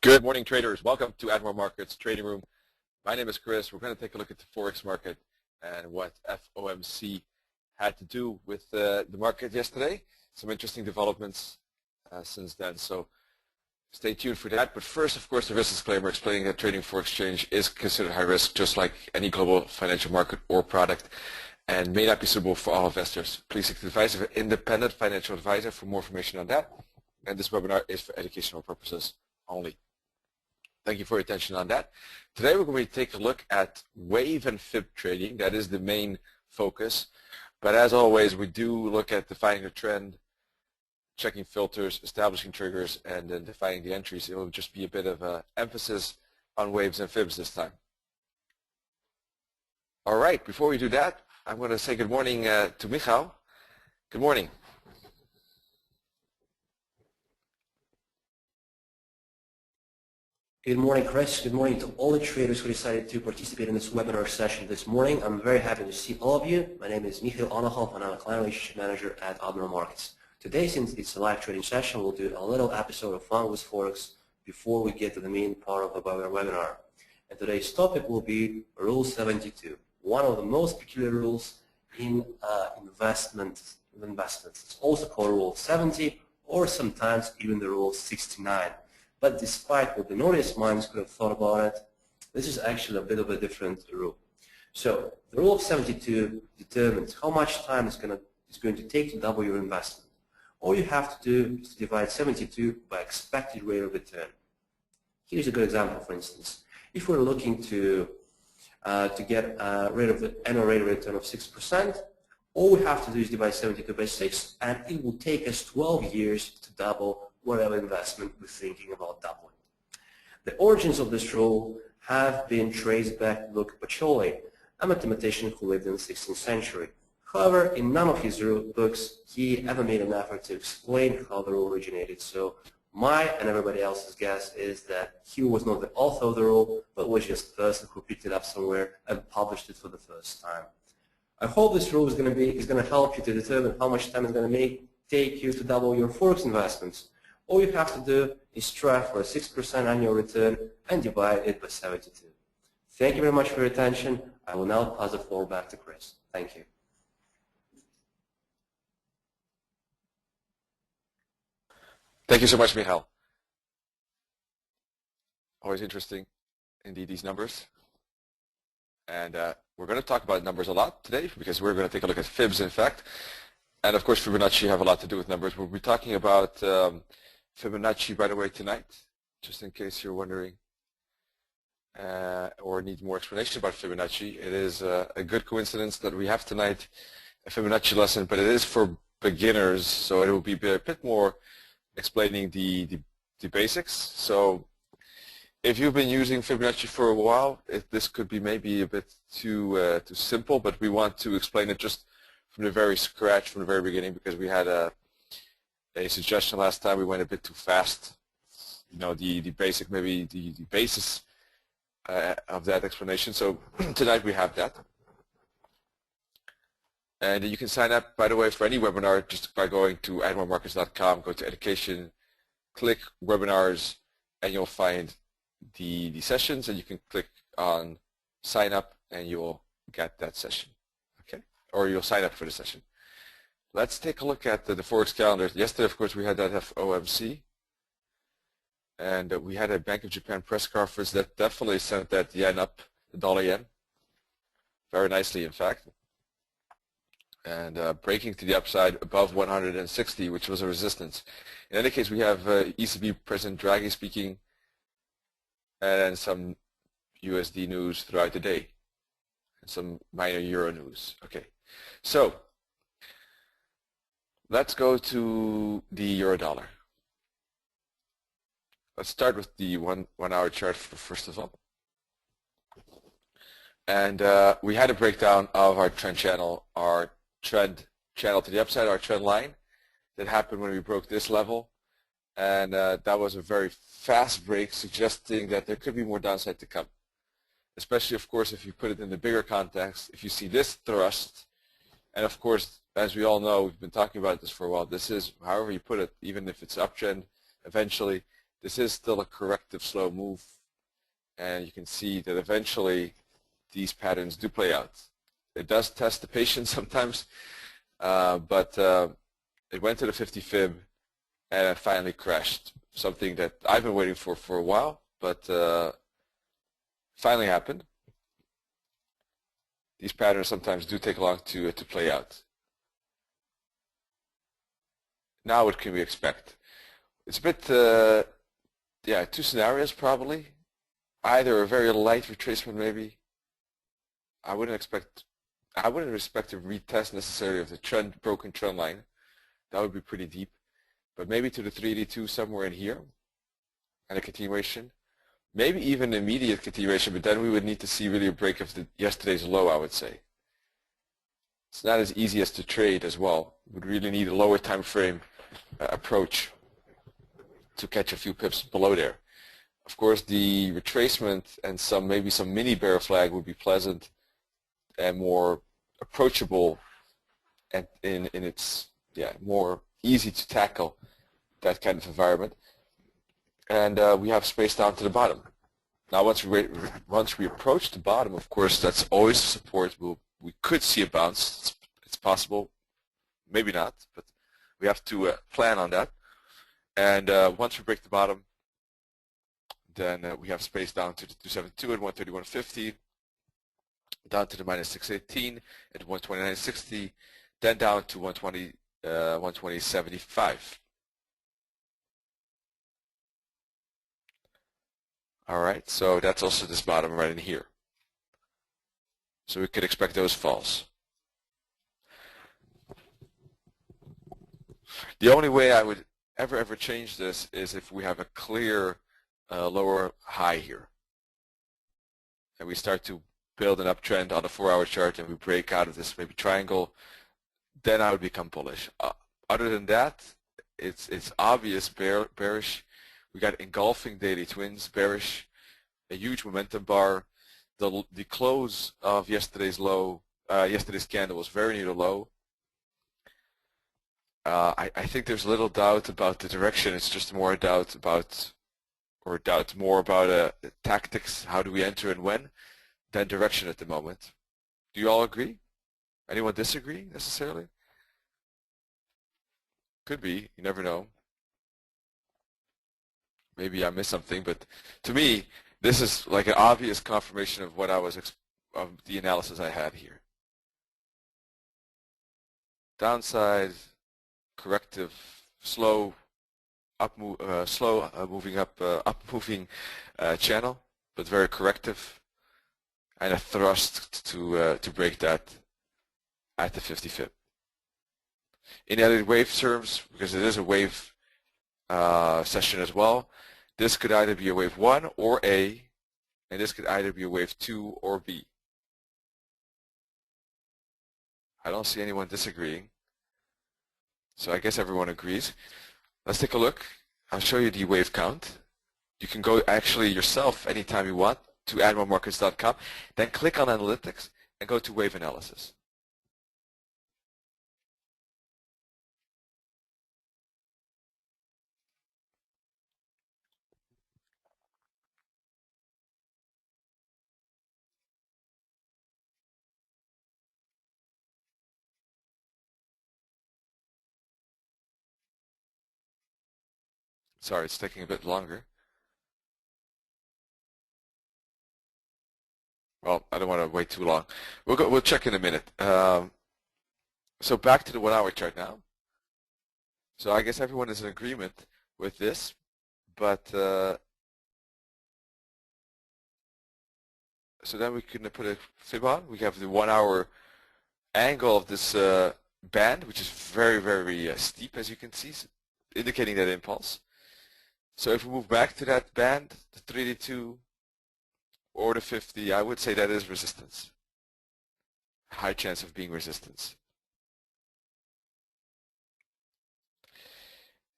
Good morning, traders. Welcome to Admiral Markets Trading Room. My name is Chris. We're going to take a look at the Forex market and what FOMC had to do with the market yesterday. Some interesting developments since then, so stay tuned for that. But first, of course, the risk disclaimer explaining that trading for exchange is considered high risk, just like any global financial market or product, and may not be suitable for all investors. Please seek the advice of an independent financial advisor for more information on that. And this webinar is for educational purposes only. Thank you for your attention on that. Today we're going to take a look at wave and fib trading. That is the main focus. But as always, we do look at defining the trend, checking filters, establishing triggers, and then defining the entries. It will just be a bit of an emphasis on waves and fibs this time. All right, before we do that, I'm going to say good morning to Michal. Good morning. Good morning, Chris. Good morning to all the traders who decided to participate in this webinar session this morning. I'm very happy to see all of you. My name is Michael Anahov, and I'm a Client Relationship Manager at Admiral Markets. Today, since it's a live trading session, we'll do a little episode of Fun with Forex before we get to the main part of our webinar. And today's topic will be Rule 72, one of the most peculiar rules in investments. It's also called Rule 70, or sometimes even the Rule 69. But despite what the notice minds could have thought about it, this is actually a bit of a different rule. So the rule of 72 determines how much time it's going to take to double your investment. All you have to do is to divide 72 by expected rate of return. Here's a good example, for instance. If we're looking to get an annual rate of return of 6%, all we have to do is divide 72 by 6, and it will take us 12 years to double whatever investment we're thinking about doubling. The origins of this rule have been traced back to Luca Pacioli, a mathematician who lived in the 16th century. However, in none of his books he ever made an effort to explain how the rule originated. So my and everybody else's guess is that he was not the author of the rule, but was just the person who picked it up somewhere and published it for the first time. I hope this rule is going to help you to determine how much time it's going to take you to double your Forex investments. All you have to do is strive for a 6% annual return and divide it by 72. Thank you very much for your attention. I will now pass the floor back to Chris. Thank you. Thank you so much, Michal. Always interesting, indeed, these numbers. And we're going to talk about numbers a lot today because we're going to take a look at fibs, in fact. And of course, Fibonacci have a lot to do with numbers. We'll be talking about Fibonacci, by the way, tonight, just in case you're wondering or need more explanation about Fibonacci. It is a good coincidence that we have tonight a Fibonacci lesson, but it is for beginners, so it will be a bit more explaining the basics. So if you've been using Fibonacci for a while, this could be maybe a bit too simple, but we want to explain it just from the very scratch, from the very beginning, because we had a suggestion last time. We went a bit too fast. You know, the basic, maybe the basis of that explanation. So tonight we have that. And you can sign up, by the way, for any webinar just by going to admiralmarkets.com, go to education, click webinars, and you'll find the sessions, and you can click on sign up and you'll get that session. Okay? Or you'll sign up for the session. Let's take a look at the Forex calendar. Yesterday, of course, we had that FOMC, and we had a Bank of Japan press conference that definitely sent that yen up, the dollar yen, very nicely, in fact, and breaking to the upside above 160, which was a resistance. In any case, we have ECB President Draghi speaking, and some USD news throughout the day, and some minor euro news. Okay, so let's go to the euro dollar. Let's start with the one hour chart first of all. And we had a breakdown of our trend channel, our trend channel to the upside, our trend line that happened when we broke this level. And that was a very fast break, suggesting that there could be more downside to come. Especially, of course, if you put it in the bigger context, if you see this thrust, and of course, as we all know, we've been talking about this for a while, this is, however you put it, even if it's uptrend, eventually this is still a corrective slow move, and you can see that eventually these patterns do play out. It does test the patience sometimes, but it went to the 50 fib and it finally crashed. Something that I've been waiting for a while, but finally happened. These patterns sometimes do take long to play out. Now what can we expect? It's a bit, yeah, two scenarios probably. Either a very light retracement maybe. I wouldn't expect a retest necessarily of the broken trend line. That would be pretty deep. But maybe to the 382 somewhere in here, and a continuation. Maybe even an immediate continuation, but then we would need to see really a break of yesterday's low, I would say. It's not as easy as to trade as well. Would really need a lower time frame approach to catch a few pips below there. Of course, the retracement and maybe some mini bear flag would be pleasant and more approachable, and in its more easy to tackle, that kind of environment. And we have space down to the bottom. Now once we approach the bottom, of course, that's always support. We could see a bounce. It's possible, maybe not, but we have to plan on that. And once we break the bottom, then we have space down to the 272 and 131.50, down to the minus 618 at 129.60, then down to 120.75. All right, so that's also this bottom right in here. So we could expect those falls. The only way I would ever change this is if we have a clear lower high here, and we start to build an uptrend on a 4-hour chart, and we break out of this maybe triangle, then I would become bullish. Other than that, it's obvious bearish. We got engulfing daily twins, bearish, a huge momentum bar. The close of yesterday's candle was very near the low. I think there's little doubt about the direction. It's just more doubt about tactics. How do we enter and when, than direction at the moment. Do you all agree? Anyone disagree necessarily? Could be. You never know. Maybe I missed something, but to me, this is like an obvious confirmation of what of the analysis I had here. Downside, corrective, slow, moving channel, but very corrective, and a thrust to break that at the 50 fib. In other wave terms, because it is a wave session as well, this could either be a wave 1 or A, and this could either be a wave 2 or B. I don't see anyone disagreeing, so I guess everyone agrees. Let's take a look. I'll show you the wave count. You can go actually yourself anytime you want to admiralmarkets.com, then click on Analytics and go to Wave Analysis. Sorry, it's taking a bit longer. Well, I don't want to wait too long. We'll check in a minute. So back to the 1-hour chart now. So I guess everyone is in agreement with this, but so then we can put a fib on. We have the 1-hour angle of this band, which is very, very steep, as you can see, indicating that impulse. So if we move back to that band, the 382 or the 50, I would say that is resistance. High chance of being resistance.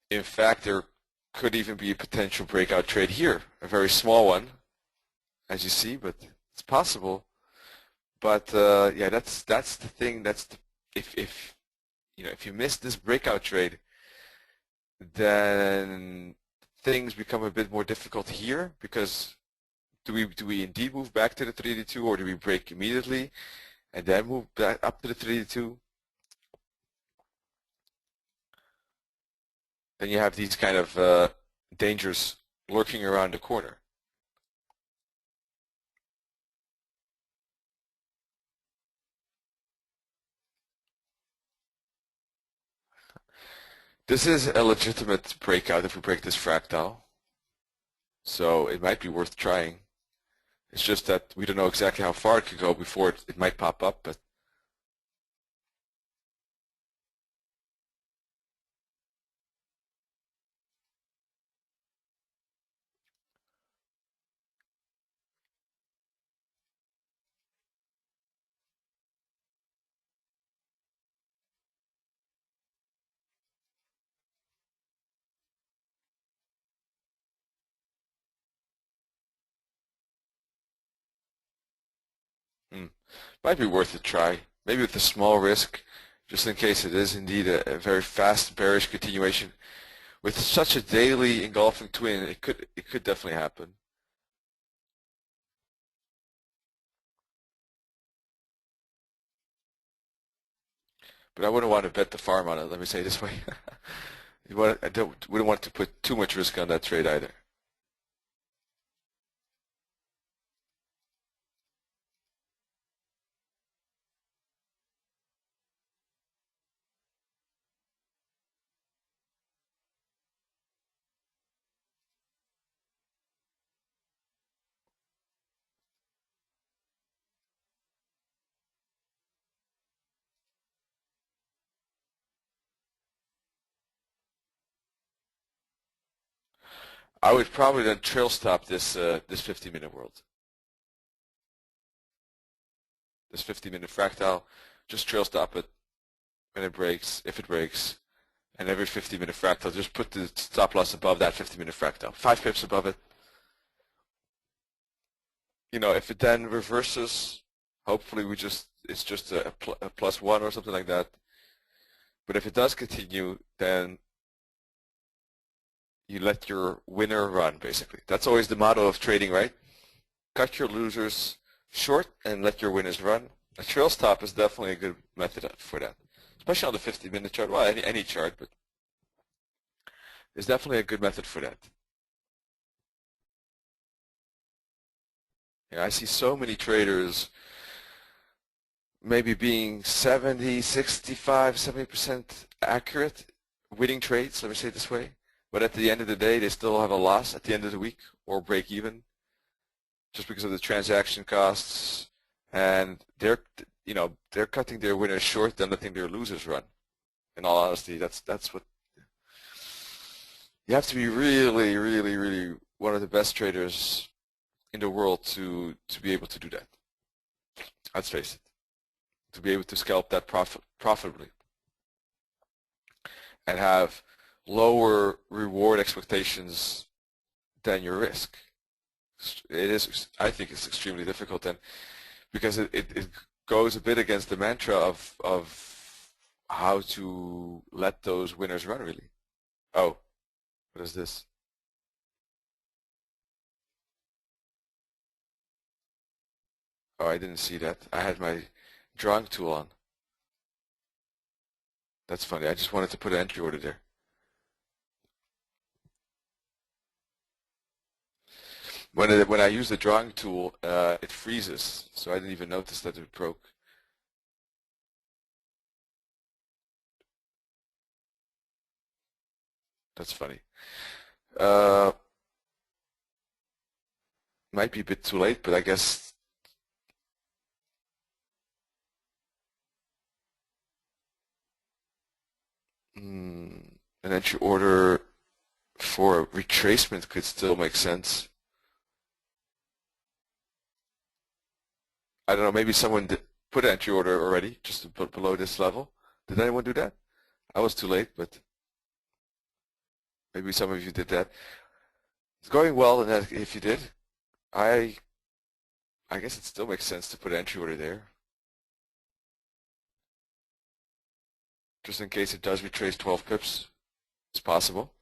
In fact, there could even be a potential breakout trade here, a very small one, as you see, but it's possible. But yeah, that's the thing. If you miss this breakout trade, then things become a bit more difficult here, because do we indeed move back to the 382, or do we break immediately and then move back up to the 382? Then you have these kind of dangers lurking around the corner. This is a legitimate breakout if we break this fractal, so it might be worth trying. It's just that we don't know exactly how far it could go before it might pop up, but might be worth a try. Maybe with a small risk, just in case it is indeed a very fast bearish continuation. With such a daily engulfing twin, it could definitely happen. But I wouldn't want to bet the farm on it. Let me say it this way. Wouldn't want to put too much risk on that trade either. I would probably then trail stop this 50-minute world. This 50-minute fractal, just trail stop it when it breaks, if it breaks, and every 50-minute fractal, just put the stop loss above that 50-minute fractal, 5 pips above it. You know, if it then reverses, hopefully it's just a +1 or something like that. But if it does continue, then you let your winner run, basically. That's always the motto of trading, right? Cut your losers short and let your winners run. A trail stop is definitely a good method for that, especially on the 50-minute chart. Well, any chart, but it's definitely a good method for that. I see so many traders maybe being 70, 65, 70% accurate, winning trades, let me say it this way. But at the end of the day, they still have a loss at the end of the week or break even, just because of the transaction costs, and they're cutting their winners short and letting their losers run. In all honesty, that's what you have to be really, really, really one of the best traders in the world to be able to do that. Let's face it, to be able to scalp that profitably and have lower reward expectations than your risk. It is, I think it's extremely difficult, and because it goes a bit against the mantra of how to let those winners run, really. Oh, what is this? Oh, I didn't see that. I had my drawing tool on. That's funny. I just wanted to put an entry order there. When I use the drawing tool, it freezes, so I didn't even notice that it broke. That's funny. Might be a bit too late, but I guess an entry order for a retracement could still make sense. I don't know, maybe someone put an entry order already, just below this level. Did anyone do that? I was too late, but maybe some of you did that. It's going well, and if you did, I guess it still makes sense to put an entry order there, just in case it does retrace 12 pips. It's possible.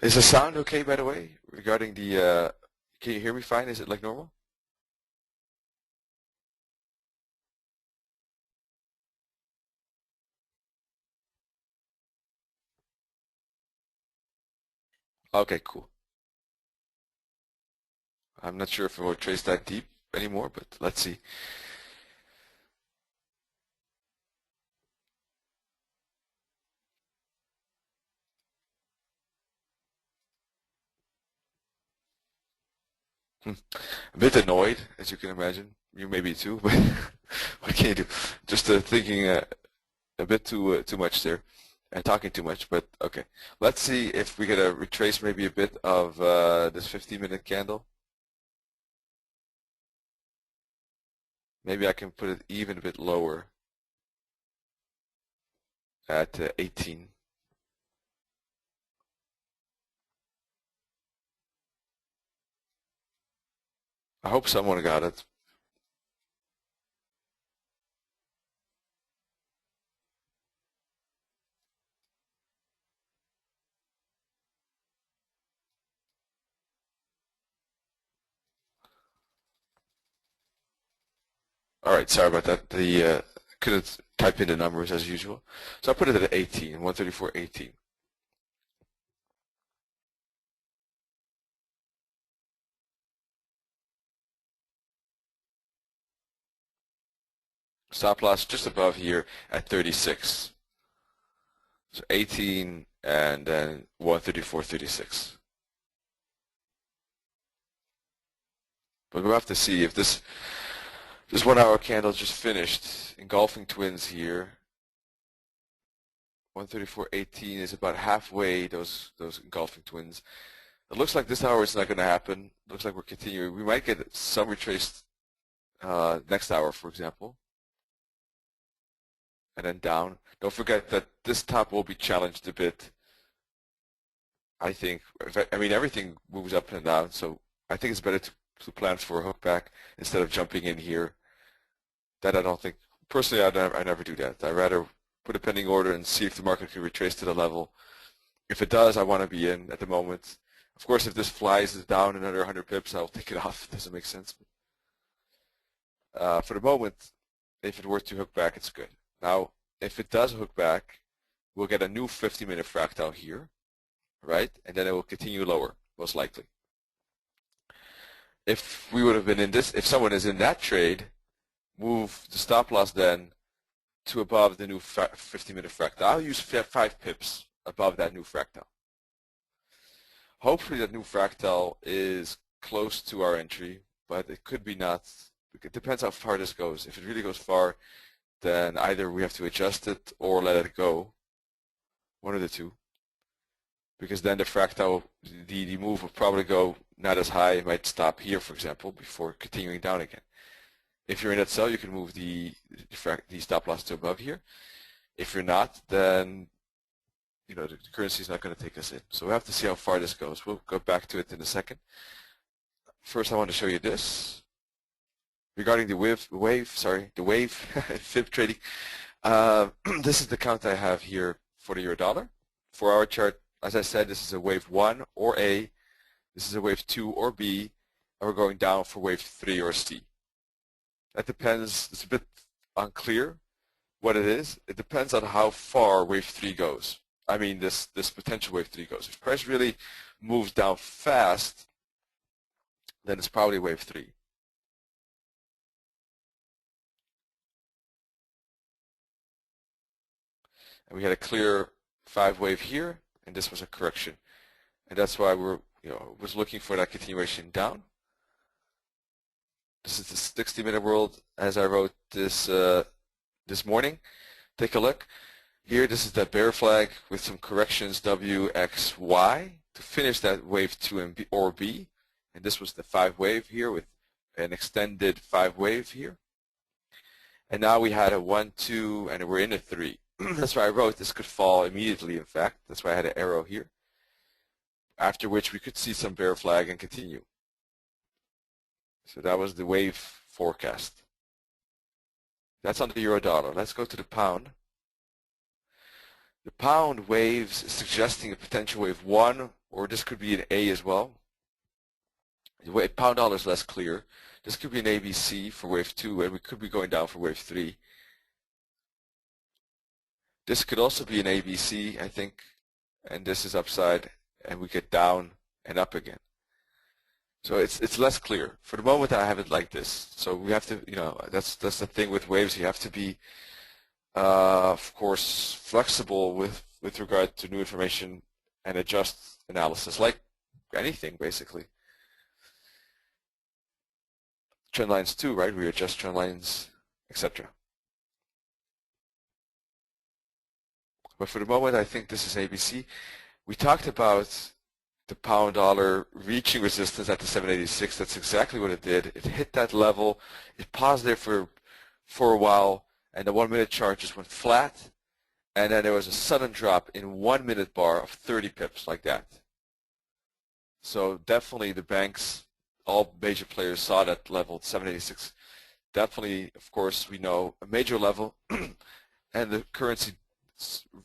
Is the sound okay, by the way, regarding the, can you hear me fine? Is it like normal? Okay, cool. I'm not sure if it will trace that deep anymore, but let's see. A bit annoyed, as you can imagine. You may be too, but what can you do? Just thinking a bit too much there, and talking too much. But okay, let's see if we get to retrace maybe a bit of this 15-minute candle. Maybe I can put it even a bit lower at 18. I hope someone got it. All right, sorry about that. The couldn't type in the numbers as usual, so I put it at 18, 134.18. Stop loss just above here at 36. So 18 and then 134.36. But we'll have to see if this 1 hour candle just finished, engulfing twins here. 134.18 is about halfway, those engulfing twins. It looks like this hour is not going to happen. Looks like we're continuing. We might get some retraced next hour, for example. And then down. Don't forget that this top will be challenged a bit. I think, I mean, everything moves up and down, so I think it's better to plan for a hook back instead of jumping in here. That I don't think, personally, I never do that. I rather put a pending order and see if the market can retrace to the level. If it does, I want to be in at the moment. Of course, if this flies down another 100 pips, I'll take it off. It doesn't make sense. For the moment, if it were to hook back, it's good. Now, if it does hook back, we'll get a new 50-minute fractal here, right? And then it will continue lower, most likely. If we would have been in this, if someone is in that trade, move the stop loss then to above the new 50-minute fractal. I'll use 5 pips above that new fractal. Hopefully that new fractal is close to our entry, but it could be not. It depends how far this goes. If it really goes far, then either we have to adjust it or let it go, one of the two, because then the fractal, the move will probably go not as high. It might stop here, for example, before continuing down again. If you're in that cell, you can move the stop loss to above here. If you're not, then the currency is not going to take us in. So we have to see how far this goes. We'll go back to it in a second. First, I want to show you this. Regarding the wave, Fib Trading. This is the count I have here for the euro dollar. For our chart, as I said, this is a wave 1 or A. This is a wave 2 or B. And we're going down for wave 3 or C. That depends. It's a bit unclear what it is. It depends on how far wave 3 goes. I mean, this potential wave 3 goes. If price really moves down fast, then it's probably wave 3. And we had a clear 5 wave here, and this was a correction. And that's why we're, was looking for that continuation down. This is the 60-minute world as I wrote this this morning. Take a look. Here, this is that bear flag with some corrections W, X, Y to finish that wave 2 and B, or B. And this was the 5 wave here with an extended 5 wave here. And now we had a 1, 2, and we're in a 3. That's why I wrote this could fall immediately, in fact. That's why I had an arrow here. After which we could see some bear flag and continue. So that was the wave forecast. That's on the euro dollar. Let's go to the pound. The pound waves is suggesting a potential wave 1 or this could be an A as well. The pound dollar is less clear. This could be an ABC for wave 2, and we could be going down for wave 3. This could also be an ABC, I think, and this is upside, and we get down and up again. So it's less clear. For the moment, I have it like this. So we have to, that's the thing with waves. You have to be, of course, flexible with regard to new information and adjust analysis, like anything basically. Trend lines too, right? We adjust trend lines, etc. But for the moment, I think this is ABC. We talked about the pound dollar reaching resistance at the 786. That's exactly what it did. It hit that level. It paused there for a while, and the 1 minute chart just went flat. And then there was a sudden drop in 1 minute bar of 30 pips like that. So definitely the banks, all major players saw that level at 786. Definitely, of course, we know a major level, and the currency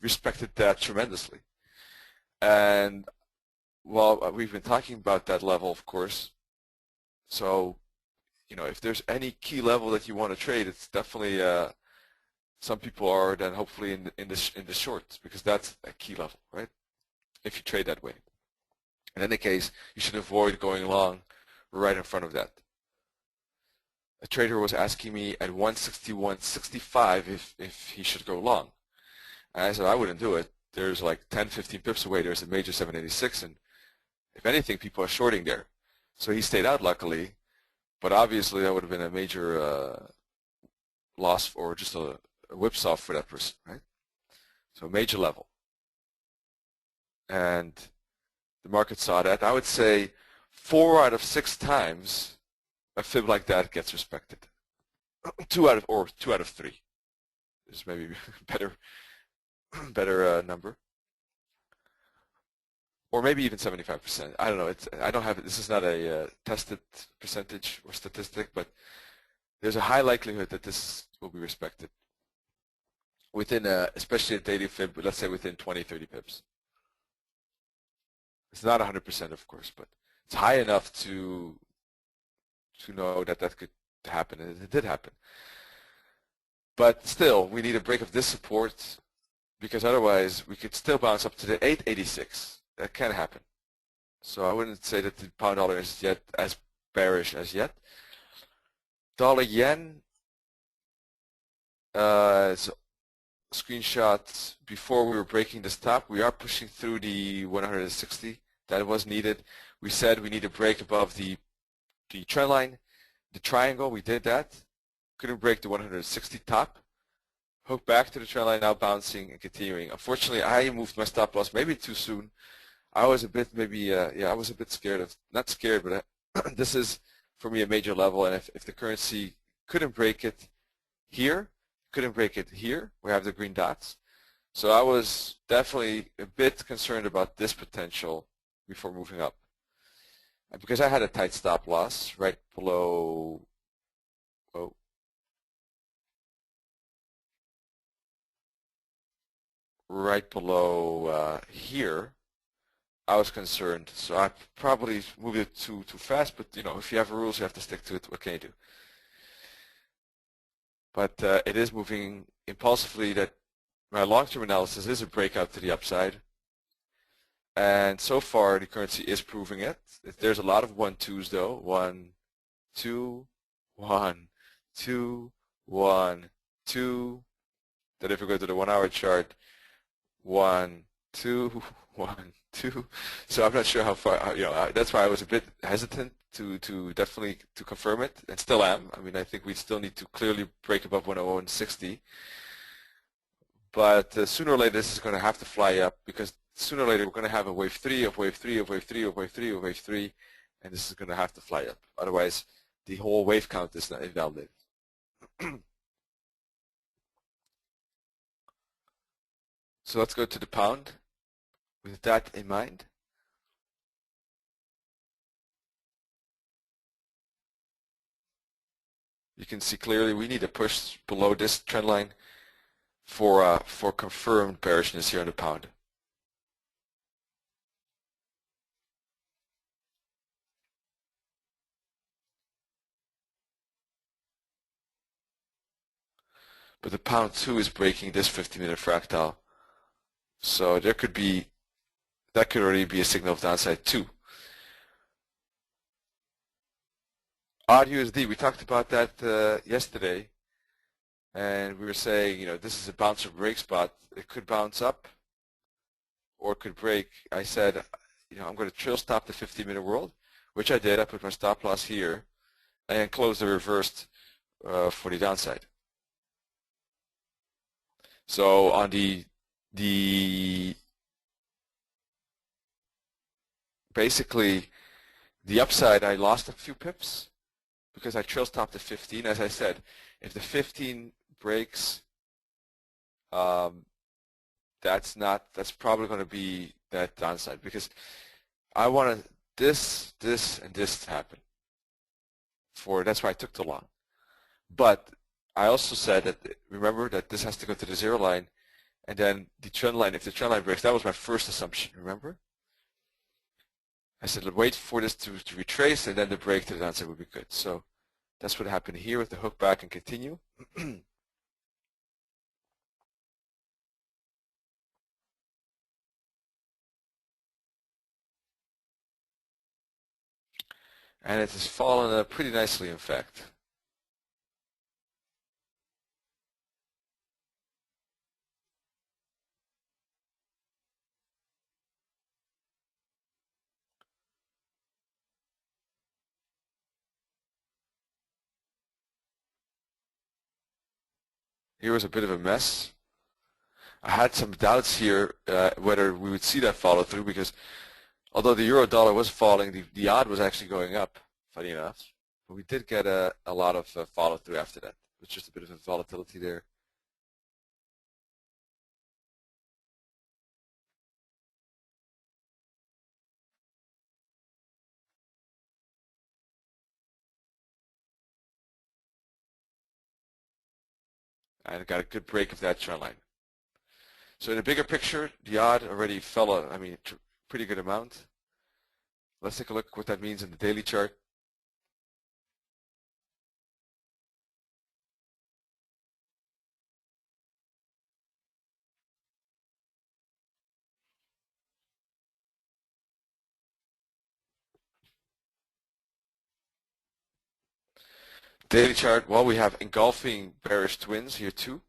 respected that tremendously. And well, we've been talking about that level, of course. So, if there's any key level that you want to trade, it's definitely some people are then hopefully in the shorts, because that's a key level, right? If you trade that way. In any case, you should avoid going long right in front of that. A trader was asking me at 161.65 if he should go long. And I said I wouldn't do it. There's like 10, 15 pips away. There's a major 786, and if anything, people are shorting there. So he stayed out, luckily, but obviously that would have been a major loss, or just a whipsaw for that person, right? So major level. And the market saw that. I would say 4 out of 6 times a fib like that gets respected. 2 out of 3 is maybe better number. Or maybe even 75%. I don't know. I don't have it. This is not a tested percentage or statistic, but there's a high likelihood that this will be respected within, especially a daily fib. Let's say within 20, 30 pips. It's not 100%, of course, but it's high enough to know that that could happen, and it did happen. But still, we need a break of this support, because otherwise we could still bounce up to the 886. That can happen. So I wouldn't say that the pound dollar is yet as bearish as yet. Dollar yen, it's a screenshot before we were breaking the stop. We are pushing through the 160. That was needed. We said we need a break above the trend line, the triangle. We did that. Couldn't break the 160 top. Hook back to the trend line, now bouncing and continuing. Unfortunately, I moved my stop loss maybe too soon. I was a bit I was a bit scared of, not scared, but this is for me a major level, and if the currency couldn't break it here, couldn't break it here, we have the green dots. So I was definitely a bit concerned about this potential before moving up. And because I had a tight stop loss right below, here, I was concerned. So I probably moved it too fast, but if you have rules, you have to stick to it. What can you do? But it is moving impulsively. That my long-term analysis is a breakout to the upside. And so far, the currency is proving it. There's a lot of 1-2s though. 1, 2, 1, 2, 1, 2. Then if we go to the 1 hour chart, 1, 2, 1, 2. So I'm not sure how far, that's why I was a bit hesitant to definitely to confirm it, and still am. I mean, I think we still need to clearly break above 101.60. But sooner or later, this is going to have to fly up, because sooner or later we're going to have a wave 3 of wave 3 of wave 3 of wave 3 of wave 3, and this is going to have to fly up. Otherwise, the whole wave count is not invalidated. So let's go to the pound with that in mind. You can see clearly we need a push below this trend line for confirmed bearishness here in the pound. but the pound 2 is breaking this 50-minute fractal. So there could be, that could already be a signal of downside too. Odd USD, we talked about that yesterday, and we were saying, this is a bounce or break spot. It could bounce up or it could break. I said, I'm going to trail stop the 50-minute world, which I did. I put my stop loss here and closed the reversed for the downside. So on the basically the upside, I lost a few pips because I trail stopped the 15. As I said, if the 15 breaks, that's probably going to be that downside, because I want this, and this to happen. That's why I took the long. But I also said that, remember that this has to go to the 0 line, and then the trend line, if the trend line breaks, that was my first assumption, remember? I said, wait for this to retrace, and then the break to the downside would be good. So that's what happened here with the hook back and continue. And it has fallen pretty nicely, in fact. Here was a bit of a mess. I had some doubts here whether we would see that follow through, because although the euro dollar was falling, the odd was actually going up, funny enough. But we did get a lot of follow through after that. It was just a bit of a volatility there. And got a good break of that trend line. So in the bigger picture, the odd already fell a pretty good amount. Let's take a look at what that means in the daily chart. Daily chart, well, we have engulfing bearish twins here too.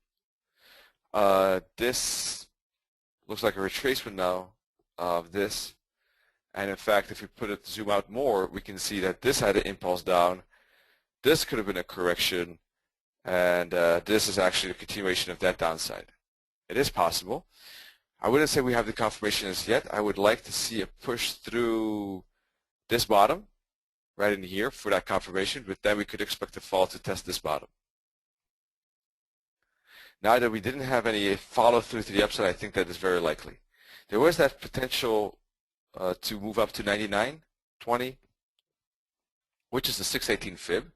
This looks like a retracement now of this. And in fact, if we zoom out more, we can see that this had an impulse down. This could have been a correction. And this is actually a continuation of that downside. It is possible. I wouldn't say we have the confirmation as yet. I would like to see a push through this bottom right in here for that confirmation, but then we could expect the fall to test this bottom. Now that we didn't have any follow through to the upside, I think that is very likely. There was that potential to move up to 99.20, which is the 618 fib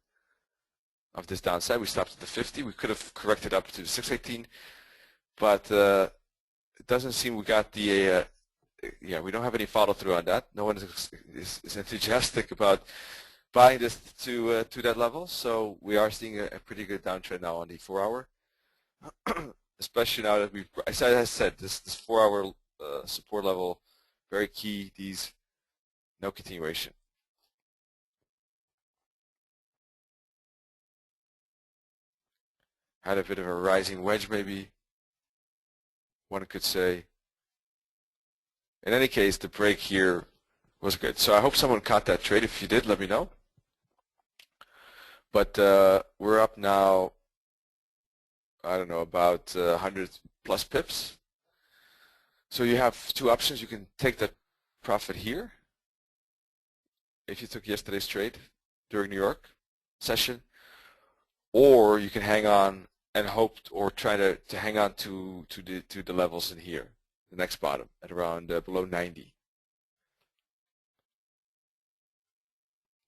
of this downside. We stopped at the 50. We could have corrected up to the 618, but it doesn't seem we got the we don't have any follow through on that. No one is enthusiastic about buying this to that level. So we are seeing a pretty good downtrend now on the 4-hour, especially now that as I said, this 4-hour support level, very key. These no continuation. Had a bit of a rising wedge, maybe one could say. In any case, the break here was good. So I hope someone caught that trade. If you did, let me know. But we're up now, I don't know, about 100 plus pips. So you have two options. You can take that profit here if you took yesterday's trade during New York session, or you can hang on and hope, or try to hang on to the levels in here, the next bottom at around below 90.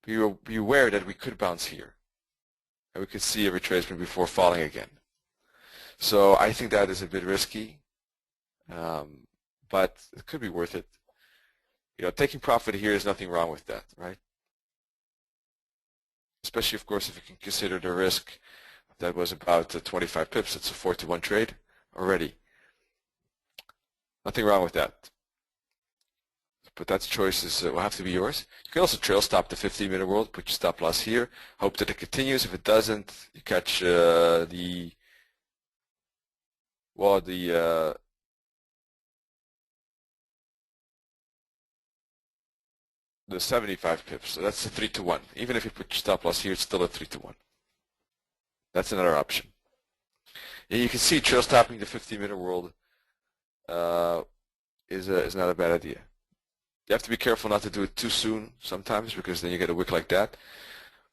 Be aware that we could bounce here, and we could see a retracement before falling again. So I think that is a bit risky, but it could be worth it. Taking profit here is nothing wrong with that, right? Especially, of course, if you can consider the risk that was about 25 pips. It's a 4-to-1 trade already. Nothing wrong with that. But that choice will have to be yours. You can also trail stop the 15-minute world, put your stop loss here, hope that it continues. If it doesn't, you catch the 75 pips. So that's a 3-to-1. Even if you put your stop loss here, it's still a 3-to-1. That's another option. And you can see trail stopping the 15-minute world is not a bad idea. You have to be careful not to do it too soon sometimes, because then you get a wick like that.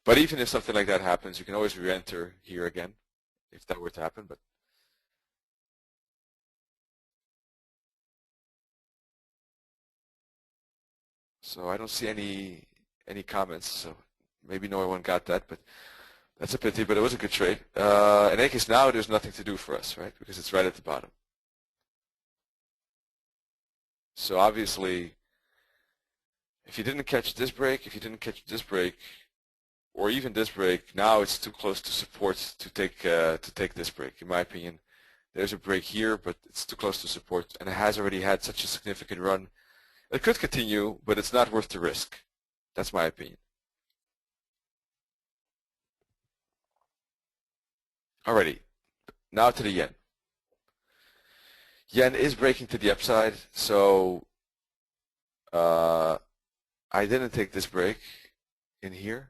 But even if something like that happens, you can always re-enter here again if that were to happen. But so I don't see any comments, so maybe no one got that, but that's a pity, but it was a good trade. In any case, now there's nothing to do for us, right? Because it's right at the bottom. So obviously, if you didn't catch this break, or even this break, now it's too close to support to take this break. In my opinion, there's a break here, but it's too close to support, and it has already had such a significant run. It could continue, but it's not worth the risk. That's my opinion. Alrighty, now to the yen. Yen is breaking to the upside, so I didn't take this break in here.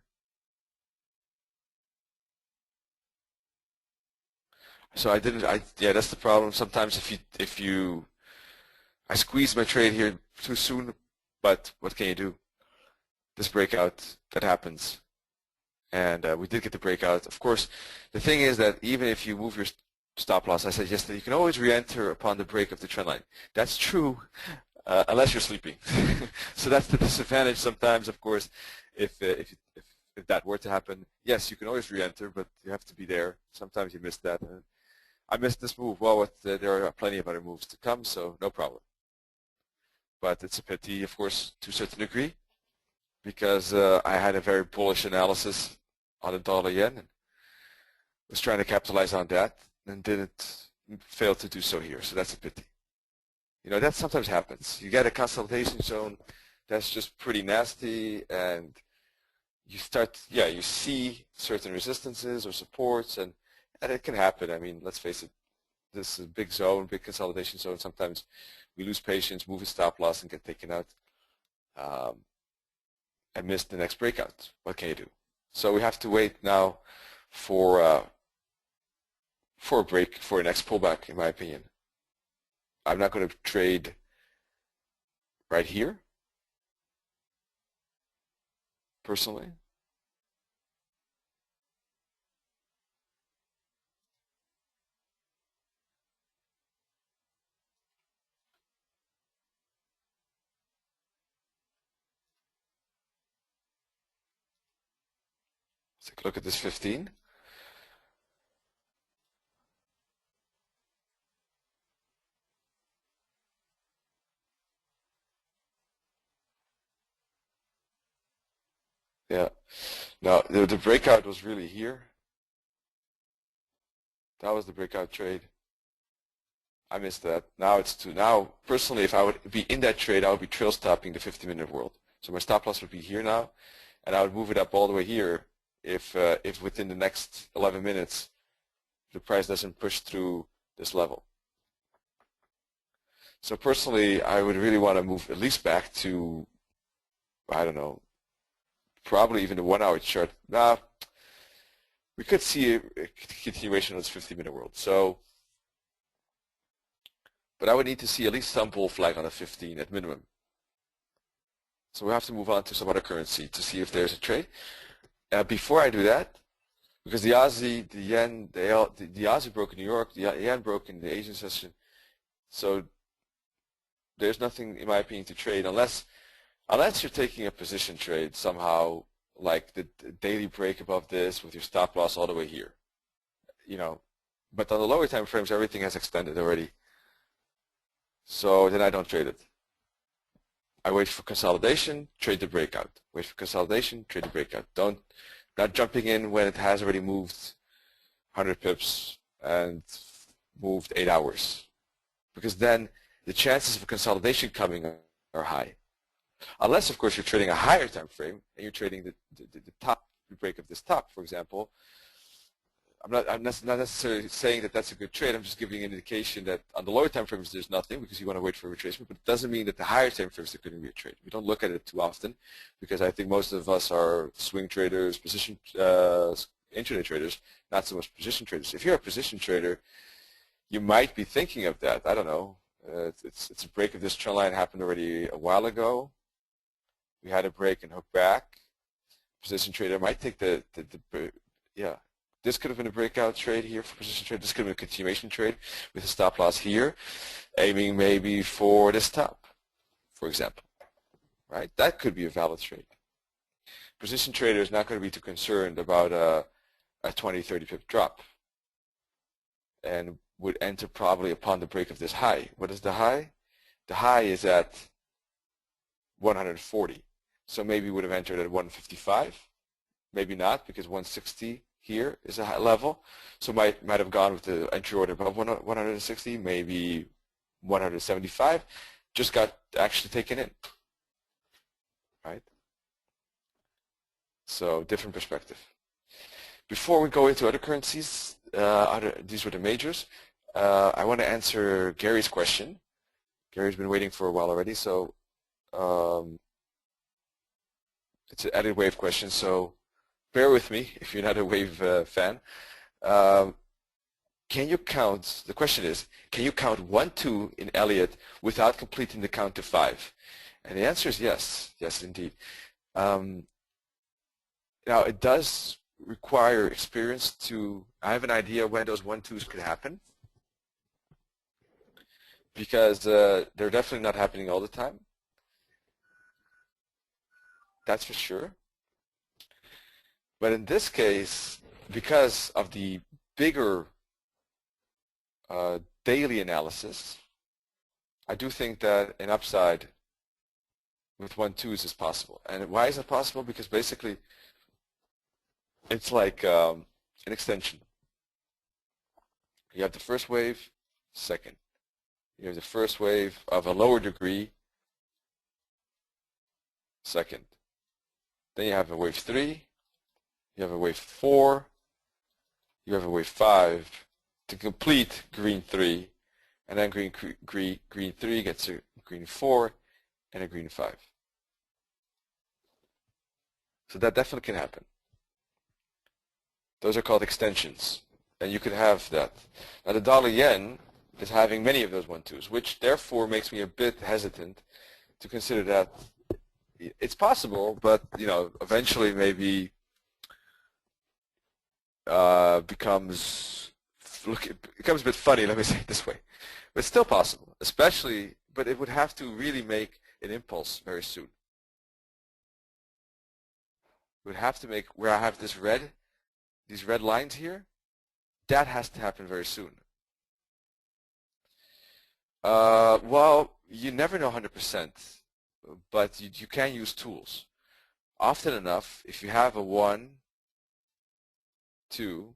So I didn't. Yeah, that's the problem. Sometimes I squeeze my trade here too soon, but what can you do? This breakout, that happens. And we did get the breakout. Of course, the thing is that even if you move your stop loss, I said yesterday, you can always re-enter upon the break of the trend line. That's true, unless you're sleeping. So that's the disadvantage sometimes, of course, if that were to happen. Yes, you can always re-enter, but you have to be there. Sometimes you miss that. I missed this move. Well, there are plenty of other moves to come, so no problem. But it's a pity, of course, to a certain degree, because I had a very bullish analysis on the dollar yen and was trying to capitalize on that and didn't fail to do so here. So that's a pity. You know, that sometimes happens. You get a consolidation zone that's just pretty nasty, and you see certain resistances or supports, and it can happen. I mean, let's face it, this is a big zone, big consolidation zone. Sometimes we lose patience, move a stop loss, and get taken out. And miss the next breakout. What can you do? So we have to wait now for a break, for a next pullback, in my opinion. I'm not going to trade right here, personally. Let's take a look at this 15. Yeah. Now, the breakout was really here. That was the breakout trade. I missed that. Now it's now, personally, if I would be in that trade, I would be trail stopping the 50-minute world. So my stop loss would be here now, and I would move it up all the way here if within the next 11 minutes the price doesn't push through this level. So personally, I would really want to move at least back to, I don't know, probably even the 1-hour chart. Now, we could see a continuation of this 50-minute world. So, but I would need to see at least some bull flag on a 15 at minimum. So we have to move on to some other currency to see if there's a trade. Before I do that, because the Aussie, the yen, the Aussie broke in New York, the yen broke in the Asian session. So there's nothing, in my opinion, to trade unless you're taking a position trade somehow, like the daily break above this with your stop loss all the way here. You know, but on the lower time frames, everything has extended already. So then I don't trade it. I wait for consolidation, trade the breakout. Wait for consolidation, trade the breakout. Not jumping in when it has already moved 100 pips and moved 8 hours, because then the chances of a consolidation coming are high. Unless, of course, you're trading a higher time frame and you're trading the top, the break of this top, for example. I'm not necessarily saying that that's a good trade. I'm just giving an indication that on the lower time frames there's nothing, because you want to wait for a retracement, but it doesn't mean that the higher time frames are going to be a trade. We don't look at it too often, because I think most of us are swing traders, position intraday traders, not so much position traders. If you're a position trader, you might be thinking of that. I don't know. It's a break of this trend line happened already a while ago. We had a break and hook back. Position trader might take yeah. This could have been a breakout trade here for position trade. This could have been a continuation trade with a stop loss here, aiming maybe for this top, for example. Right? That could be a valid trade. Position trader is not going to be too concerned about a 20, 30 pip drop, and would enter probably upon the break of this high. What is the high? The high is at 140. So maybe would have entered at 155. Maybe not, because 160 here is a high level. So might have gone with the entry order above 160, maybe 175. Just got actually taken in. Right? So different perspective. Before we go into other currencies, these were the majors. I want to answer Gary's question. Gary's been waiting for a while already, so it's an added wave question, so bear with me if you're not a wave fan. Can you count, the question is, can you count 1, 2 in Elliott without completing the count to 5? And the answer is yes, yes indeed. Now it does require experience to have an idea when those 1, 2s could happen, because they're definitely not happening all the time. That's for sure. But in this case, because of the bigger daily analysis, I do think that an upside with 1, 2s is possible. And why is it possible? Because basically it's like an extension. You have the first wave, second. You have the first wave of a lower degree, second. Then you have a wave 3, you have a wave 4, you have a wave 5 to complete green 3, and then green 3 gets a green 4 and a green 5. So that definitely can happen. Those are called extensions, and you could have that. Now the dollar yen is having many of those 1, 2s, which therefore makes me a bit hesitant to consider that. It's possible, but eventually maybe becomes a bit funny. Let me say it this way, but it's still possible. Especially, but it would have to really make an impulse very soon. It would have to make where I have these red lines here. That has to happen very soon. Well, you never know 100%. But you can use tools. Often enough, if you have a 1, 2,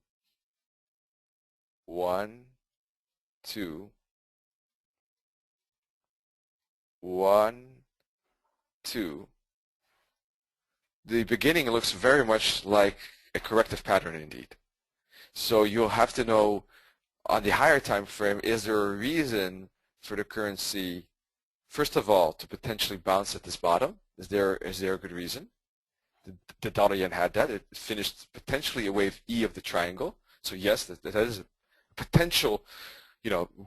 1, 2, 1, 2, the beginning looks very much like a corrective pattern indeed. So you'll have to know on the higher time frame, is there a reason for the currency, first of all, to potentially bounce at this bottom? Is there a good reason? The dollar yen had that. It finished potentially a wave E of the triangle. So yes, that is a potential,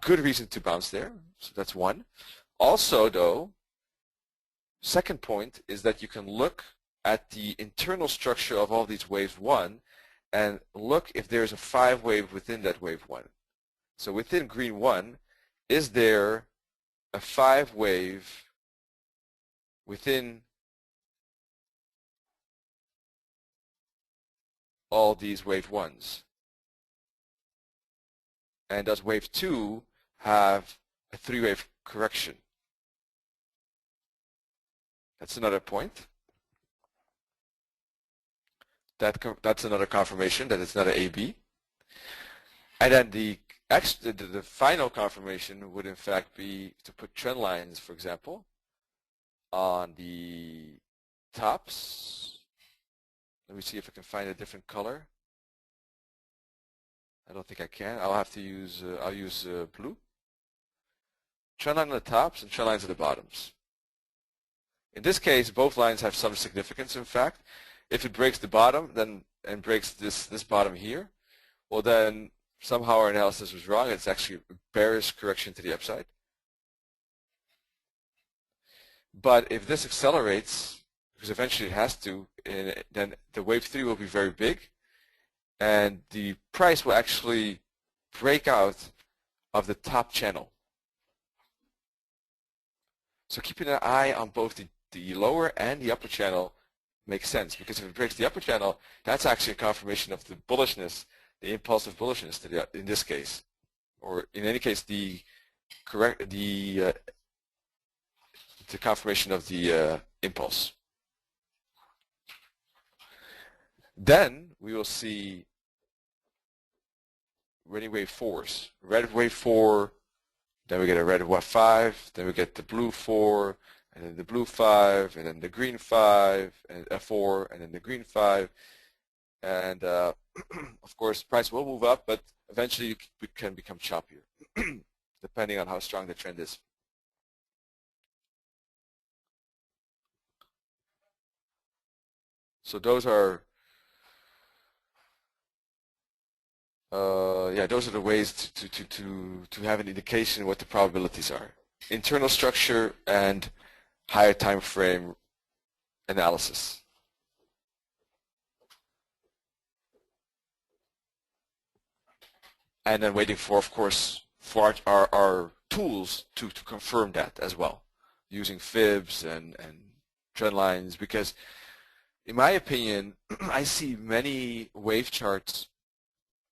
good reason to bounce there. So that's one. Also, though, second point is that you can look at the internal structure of all these waves 1 and look if there's a 5 wave within that wave 1. So within green 1, is there a 5 wave within all these wave 1s? And does wave 2 have a 3-wave correction? That's another point. That's another confirmation that it's not an AB. And then the final confirmation would in fact be to put trend lines, for example, on the tops. Let me see if I can find a different color. I don't think I can. I'll have to use, I'll use blue. Trend line on the tops and trend lines at the bottoms. In this case, both lines have some significance, in fact. If it breaks the bottom and breaks this bottom here, well then somehow our analysis was wrong. It's actually a bearish correction to the upside. But if this accelerates, because eventually it has to, then the wave 3 will be very big, and the price will actually break out of the top channel. So keeping an eye on both the lower and the upper channel makes sense, because if it breaks the upper channel, that's actually a confirmation of the bullishness, the impulsive bullishness in this case, or in any case the confirmation of the impulse. Then we will see red wave 4s. Red wave 4, then we get a red wave 5, then we get the blue 4, and then the blue 5, and then the green 5, and a 4, and then the green 5. And of course, price will move up, but eventually it can become choppier, depending on how strong the trend is. So those are, those are the ways to have an indication what the probabilities are. Internal structure and higher time frame analysis. And then waiting for, of course, for our tools to confirm that as well, using fibs and trend lines, because in my opinion, I see many wave charts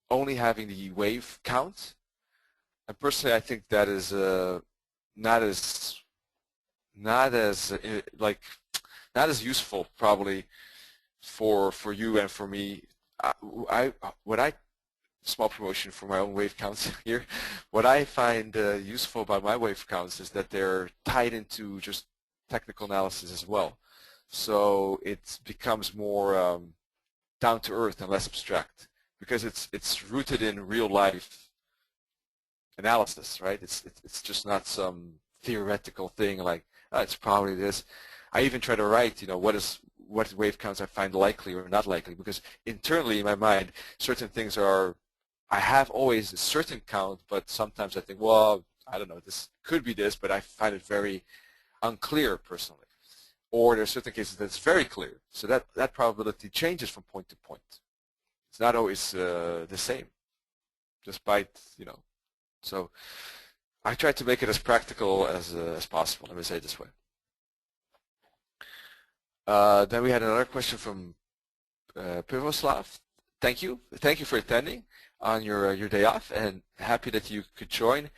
only having the wave count, and personally I think that is not as useful probably for you and for me. Small promotion for my own wave counts here. What I find useful about my wave counts is that they're tied into just technical analysis as well. So it becomes more down to earth and less abstract, because it's rooted in real life analysis, right? It's just not some theoretical thing like, oh, it's probably this. I even try to write, what wave counts I find likely or not likely, because internally in my mind, certain things are, I have always a certain count, but sometimes I think, well, I don't know, this could be this, but I find it very unclear personally. Or there are certain cases that's very clear, so that probability changes from point to point. It's not always the same, despite, So I try to make it as practical as possible. Let me say it this way. Then we had another question from Pivoslav. Thank you for attending on your day off, and happy that you could join.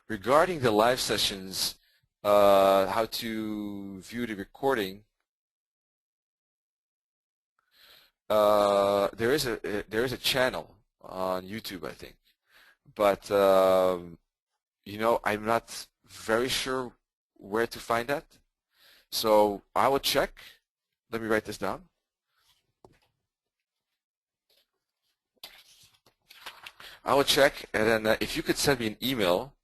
Regarding the live sessions, how to view the recording, there is a channel on YouTube, I think, but I'm not very sure where to find that, so I will check. Let me write this down. I will check, and then if you could send me an email,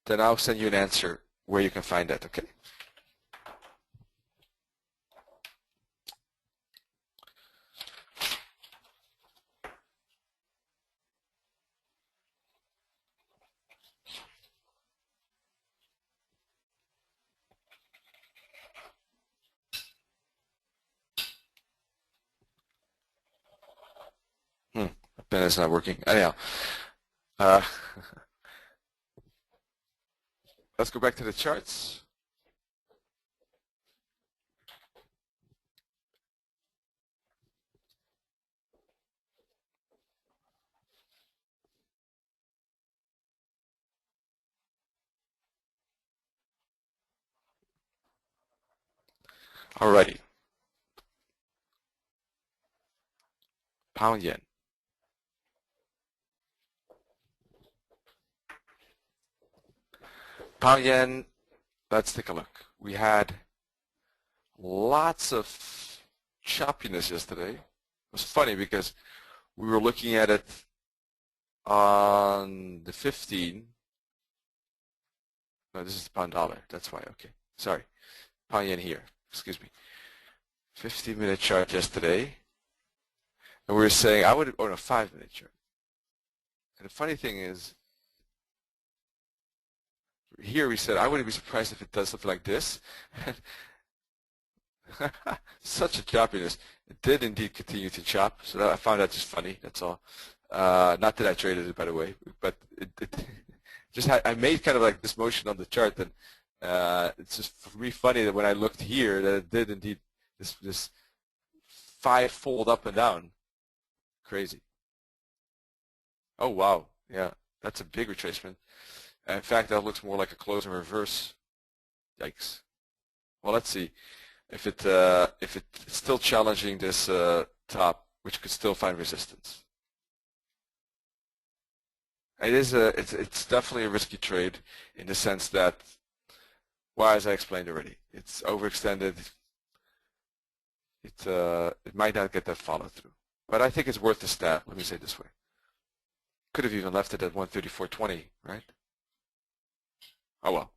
then I'll send you an answer where you can find that, okay? Pen is not working. Anyhow, let's go back to the charts. Alrighty. pound yen. Pound yen, let's take a look. We had lots of choppiness yesterday. It was funny because we were looking at it on the 15. No, this is pound dollar. That's why. Okay. Sorry. Pound yen here. Excuse me. 15-minute chart yesterday. And we were saying, I would, oh no, 5-minute chart. And the funny thing is, here we said, I wouldn't be surprised if it does something like this. Such a choppiness. It did indeed continue to chop, so I found that just funny, that's all. Not that I traded it, by the way, but it just had, I made kind of like this motion on the chart, and it's just for me funny that when I looked here, that it did indeed this 5-fold up and down. Crazy. Oh, wow. Yeah, that's a big retracement. In fact, that looks more like a close in reverse. Yikes. Well, let's see if it's still challenging this top, which could still find resistance. It's definitely a risky trade in the sense that, well, as I explained already, it's overextended. It might not get that follow through, but I think it's worth the stab. Let me say it this way. Could have even left it at 134.20, right? Oh well,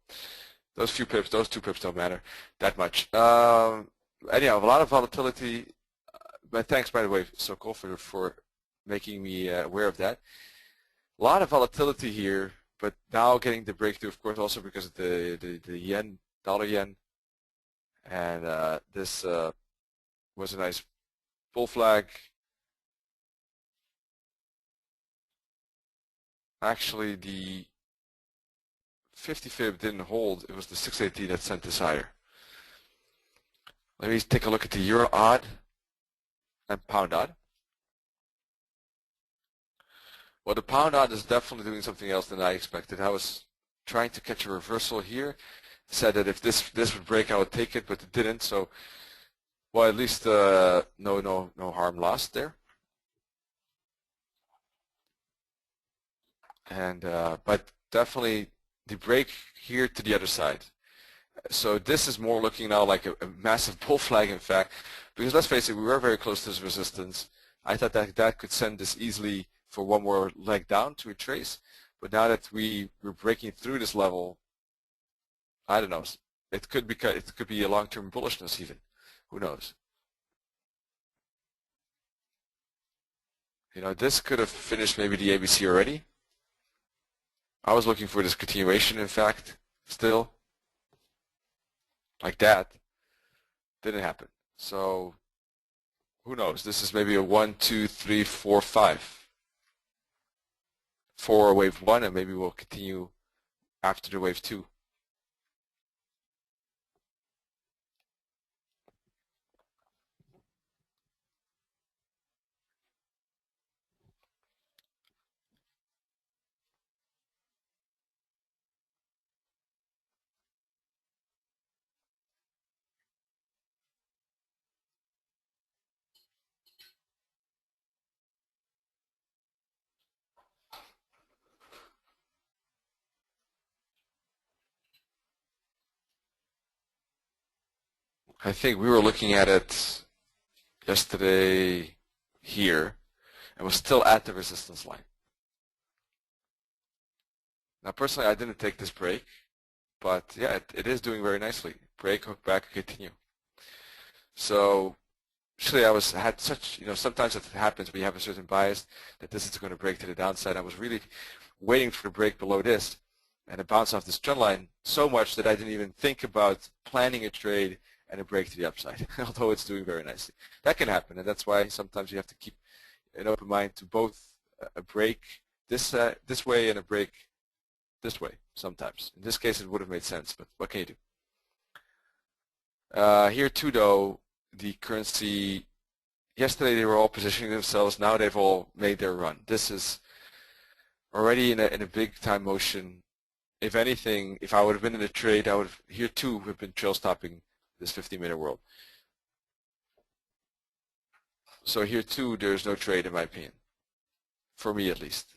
those two pips don't matter that much. Anyhow, a lot of volatility. But thanks, by the way, Sokol, for making me aware of that. A lot of volatility here, but now getting the breakthrough, of course, also because of the yen, dollar yen, and this was a nice bull flag. Actually, the 50 fib didn't hold. It was the 680 that sent this higher. Let me take a look at the euro odd and pound odd. Well, the pound odd is definitely doing something else than I expected. I was trying to catch a reversal here. Said that if this would break, I would take it, but it didn't. So, well, at least no harm lost there. And but definitely the break here to the other side. So this is more looking now like a massive bull flag, in fact, because let's face it, we were very close to this resistance. I thought that could send this easily for one more leg down to retrace, but now that we're breaking through this level, I don't know. It could be a long-term bullishness even. Who knows? You know, this could have finished maybe the ABC already. I was looking for this continuation, in fact, still. Like that. Didn't happen. So, who knows? This is maybe a 1, 2, 3, 4, 5. 4 wave 1, and maybe we'll continue after the wave 2. I think we were looking at it yesterday here, and was still at the resistance line. Now, personally, I didn't take this break, but yeah, it is doing very nicely. Break, hook back, continue. So, actually, I had such, sometimes it happens when you have a certain bias that this is going to break to the downside. I was really waiting for the break below this, and it bounced off this trend line so much that I didn't even think about planning a trade and a break to the upside, although it's doing very nicely. That can happen, and that's why sometimes you have to keep an open mind to both a break this way and a break this way sometimes. In this case, it would have made sense, but what can you do? Here too, though, the currency, yesterday they were all positioning themselves. Now they've all made their run. This is already in a big time motion. If anything, if I would have been in a trade, I would have, here too, have been trail stopping this 15-minute world. So here too, there's no trade in my opinion, for me at least.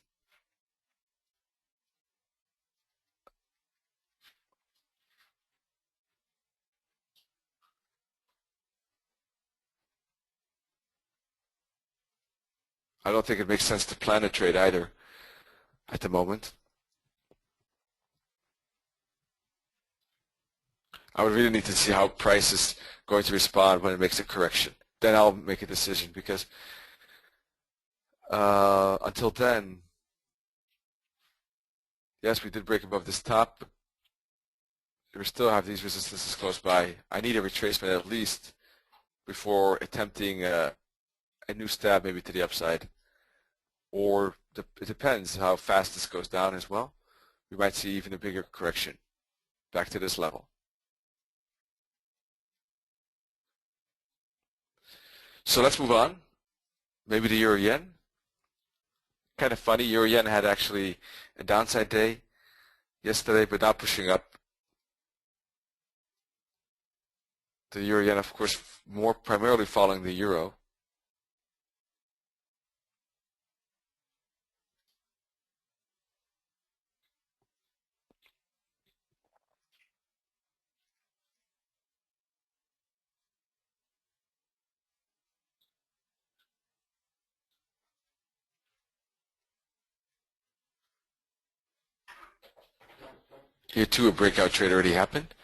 I don't think it makes sense to plan a trade either at the moment. I would really need to see how price is going to respond when it makes a correction. Then I'll make a decision, because until then, yes, we did break above this top, but we still have these resistances close by. I need a retracement at least before attempting a new stab maybe to the upside. Or it depends how fast this goes down as well. We might see even a bigger correction back to this level. So let's move on. Maybe the euro-yen. Kind of funny, euro-yen had actually a downside day yesterday, but not pushing up. The euro-yen, of course, more primarily following the euro. Here too, a breakout trade already happened.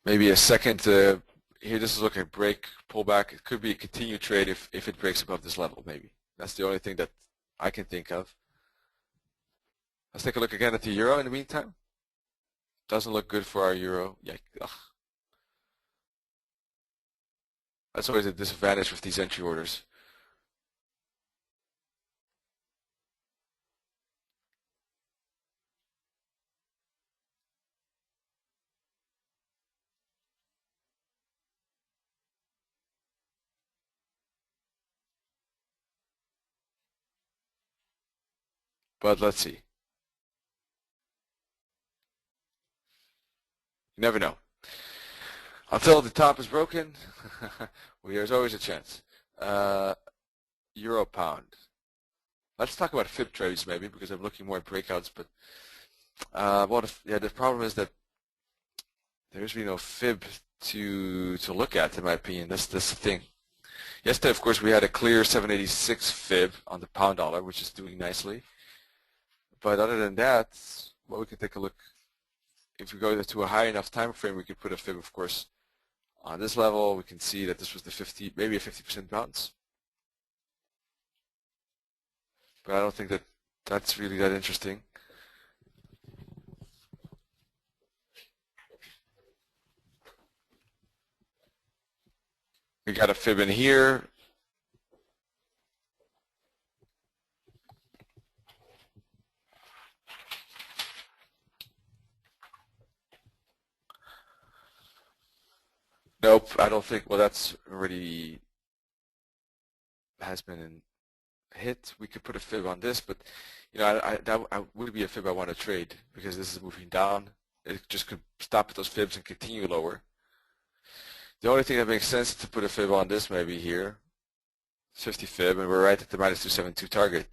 Maybe a second, here this is looking at break, pullback. It could be a continued trade if it breaks above this level, maybe. That's the only thing that I can think of. Let's take a look again at the euro in the meantime. Doesn't look good for our euro. Yeah, ugh. That's always a disadvantage with these entry orders. But let's see. You never know. Until the top is broken, there's always a chance. Euro pound. Let's talk about Fib trades maybe, because I'm looking more at breakouts. But the problem is that there's really no Fib to look at, in my opinion. That's the thing. Yesterday, of course, we had a clear 786 Fib on the pound dollar, which is doing nicely. But other than that, well, we can take a look. If we go to a high enough time frame, we could put a Fib, of course, on this level. We can see that this was the 50, maybe a 50% bounce. But I don't think that that's really that interesting. We got a Fib in here. Nope, I don't think. Well, that's already has been hit. We could put a Fib on this, but you know, that would be a Fib I want to trade, because this is moving down. It just could stop at those Fibs and continue lower. The only thing that makes sense is to put a Fib on this maybe here, 50 Fib, and we're right at the minus 272 target.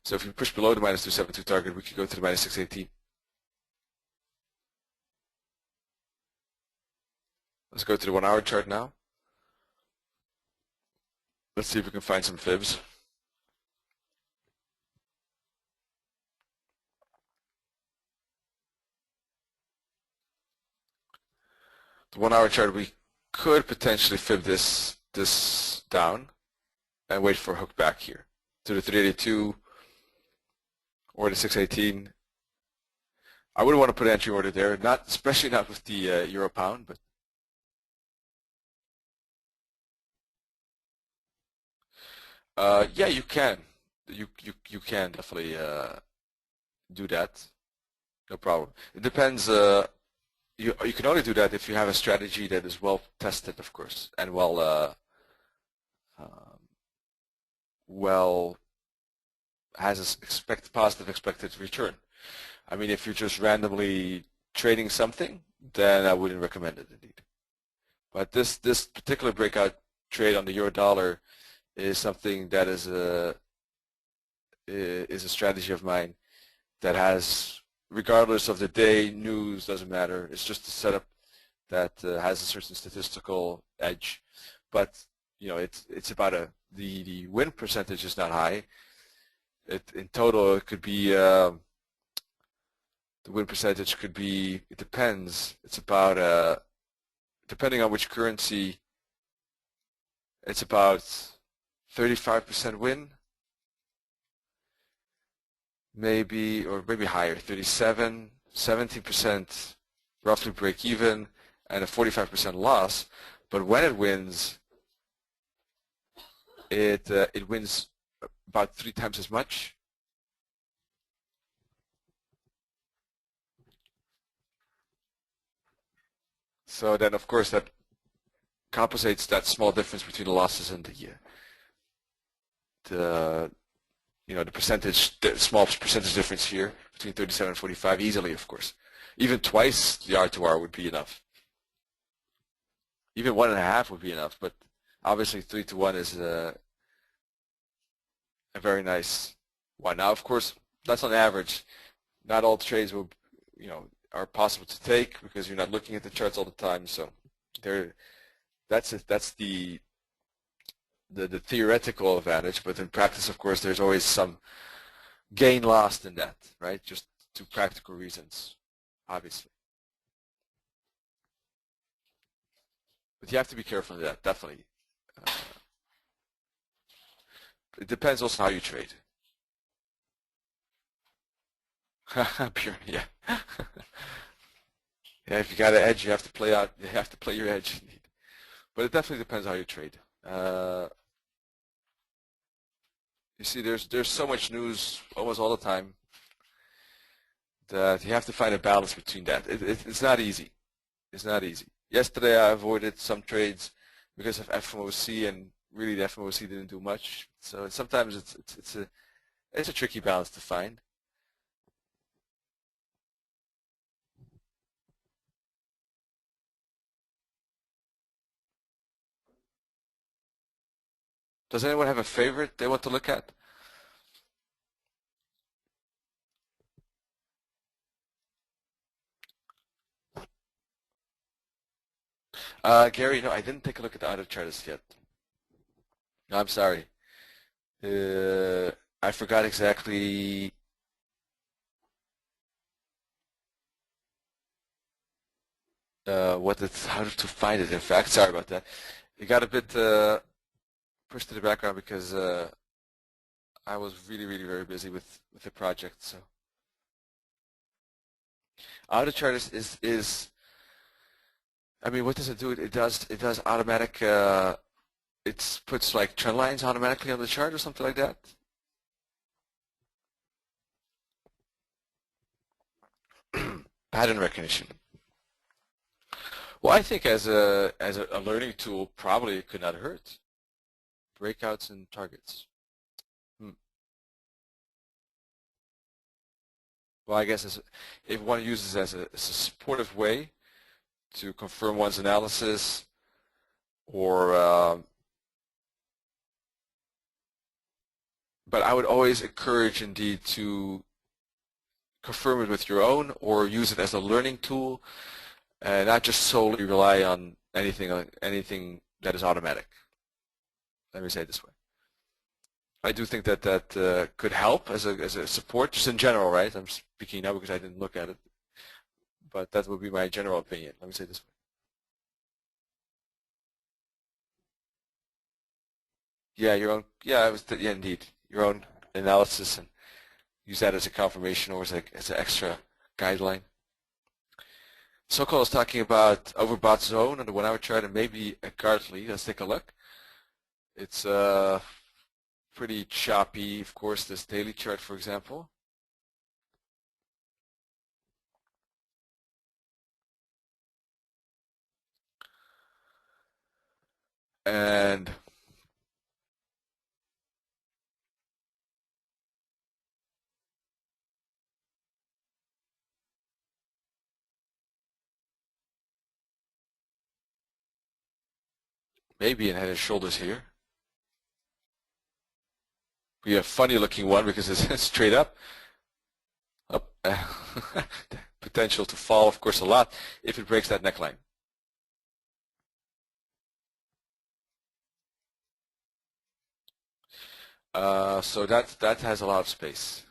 So if we push below the minus 272 target, we could go to the minus 618. Let's go to the 1 hour chart now. Let's see if we can find some Fibs. The 1 hour chart, we could potentially Fib this down and wait for a hook back here to the 382 or the 618. I wouldn't want to put an entry order there, especially not with the euro pound, but yeah, you can. You can definitely do that. No problem. It depends. You can only do that if you have a strategy that is well tested, of course, and has a positive expected return. I mean, if you're just randomly trading something, then I wouldn't recommend it indeed. But this particular breakout trade on the euro dollar is something that is a strategy of mine that has, regardless of the day, news, doesn't matter. It's just a setup that has a certain statistical edge. But you know, it's about the win percentage is not high. In total, it could be the win percentage could be, it depends. It's about depending on which currency, it's about 35% win, maybe, or maybe higher, 37, 17% roughly break even, and a 45% loss. But when it wins, it wins about 3 times as much. So then, of course, that compensates that small difference between the losses and the you know, the small percentage difference here between 37 and 45 easily, of course. Even twice the R2R would be enough. Even 1.5 would be enough, but obviously 3 to 1 is a very nice one. Now, of course, that's on average. Not all trades will, you know, are possible to take because you're not looking at the charts all the time. So that's the theoretical advantage, but in practice, of course, there's always some gain lost in that, right? Just to practical reasons, obviously. But you have to be careful of that, definitely. It depends also how you trade. Pure, yeah. Yeah, if you got an edge, you have to play out. You have to play your edge. But it definitely depends how you trade. You see, there's so much news almost all the time that you have to find a balance between that. It's not easy. It's not easy. Yesterday I avoided some trades because of FOMC, and really the FOMC didn't do much. So sometimes it's a tricky balance to find. Does anyone have a favorite they want to look at? Gary, no, I didn't take a look at the auto charts yet. No, I'm sorry. I forgot exactly how to find it. In fact, sorry about that. It got a bit pushed to the background because I was really, really very busy with the project. So auto chart is I mean, what does it do? It does automatic. It puts like trend lines automatically on the chart or something like that. Pattern recognition. Well, I think as a learning tool, probably it could not hurt. Breakouts and targets. Well, I guess if one uses it as a supportive way to confirm one's analysis, or but I would always encourage indeed to confirm it with your own or use it as a learning tool, and not just solely rely on anything that is automatic. Let me say it this way. I do think that could help as a support, just in general, right? I'm speaking now because I didn't look at it, but that would be my general opinion. Let me say it this way. Yeah, your own. Yeah, yeah, indeed, your own analysis, and use that as a confirmation or as an extra guideline. Sokol is talking about overbought zone on the 1 hour chart and maybe a Gartley. Let's take a look. It's pretty choppy, of course, this daily chart, for example. And maybe in head and shoulders here. We have a funny looking one because it's straight up. Potential to fall, of course, a lot if it breaks that neckline. So that has a lot of space.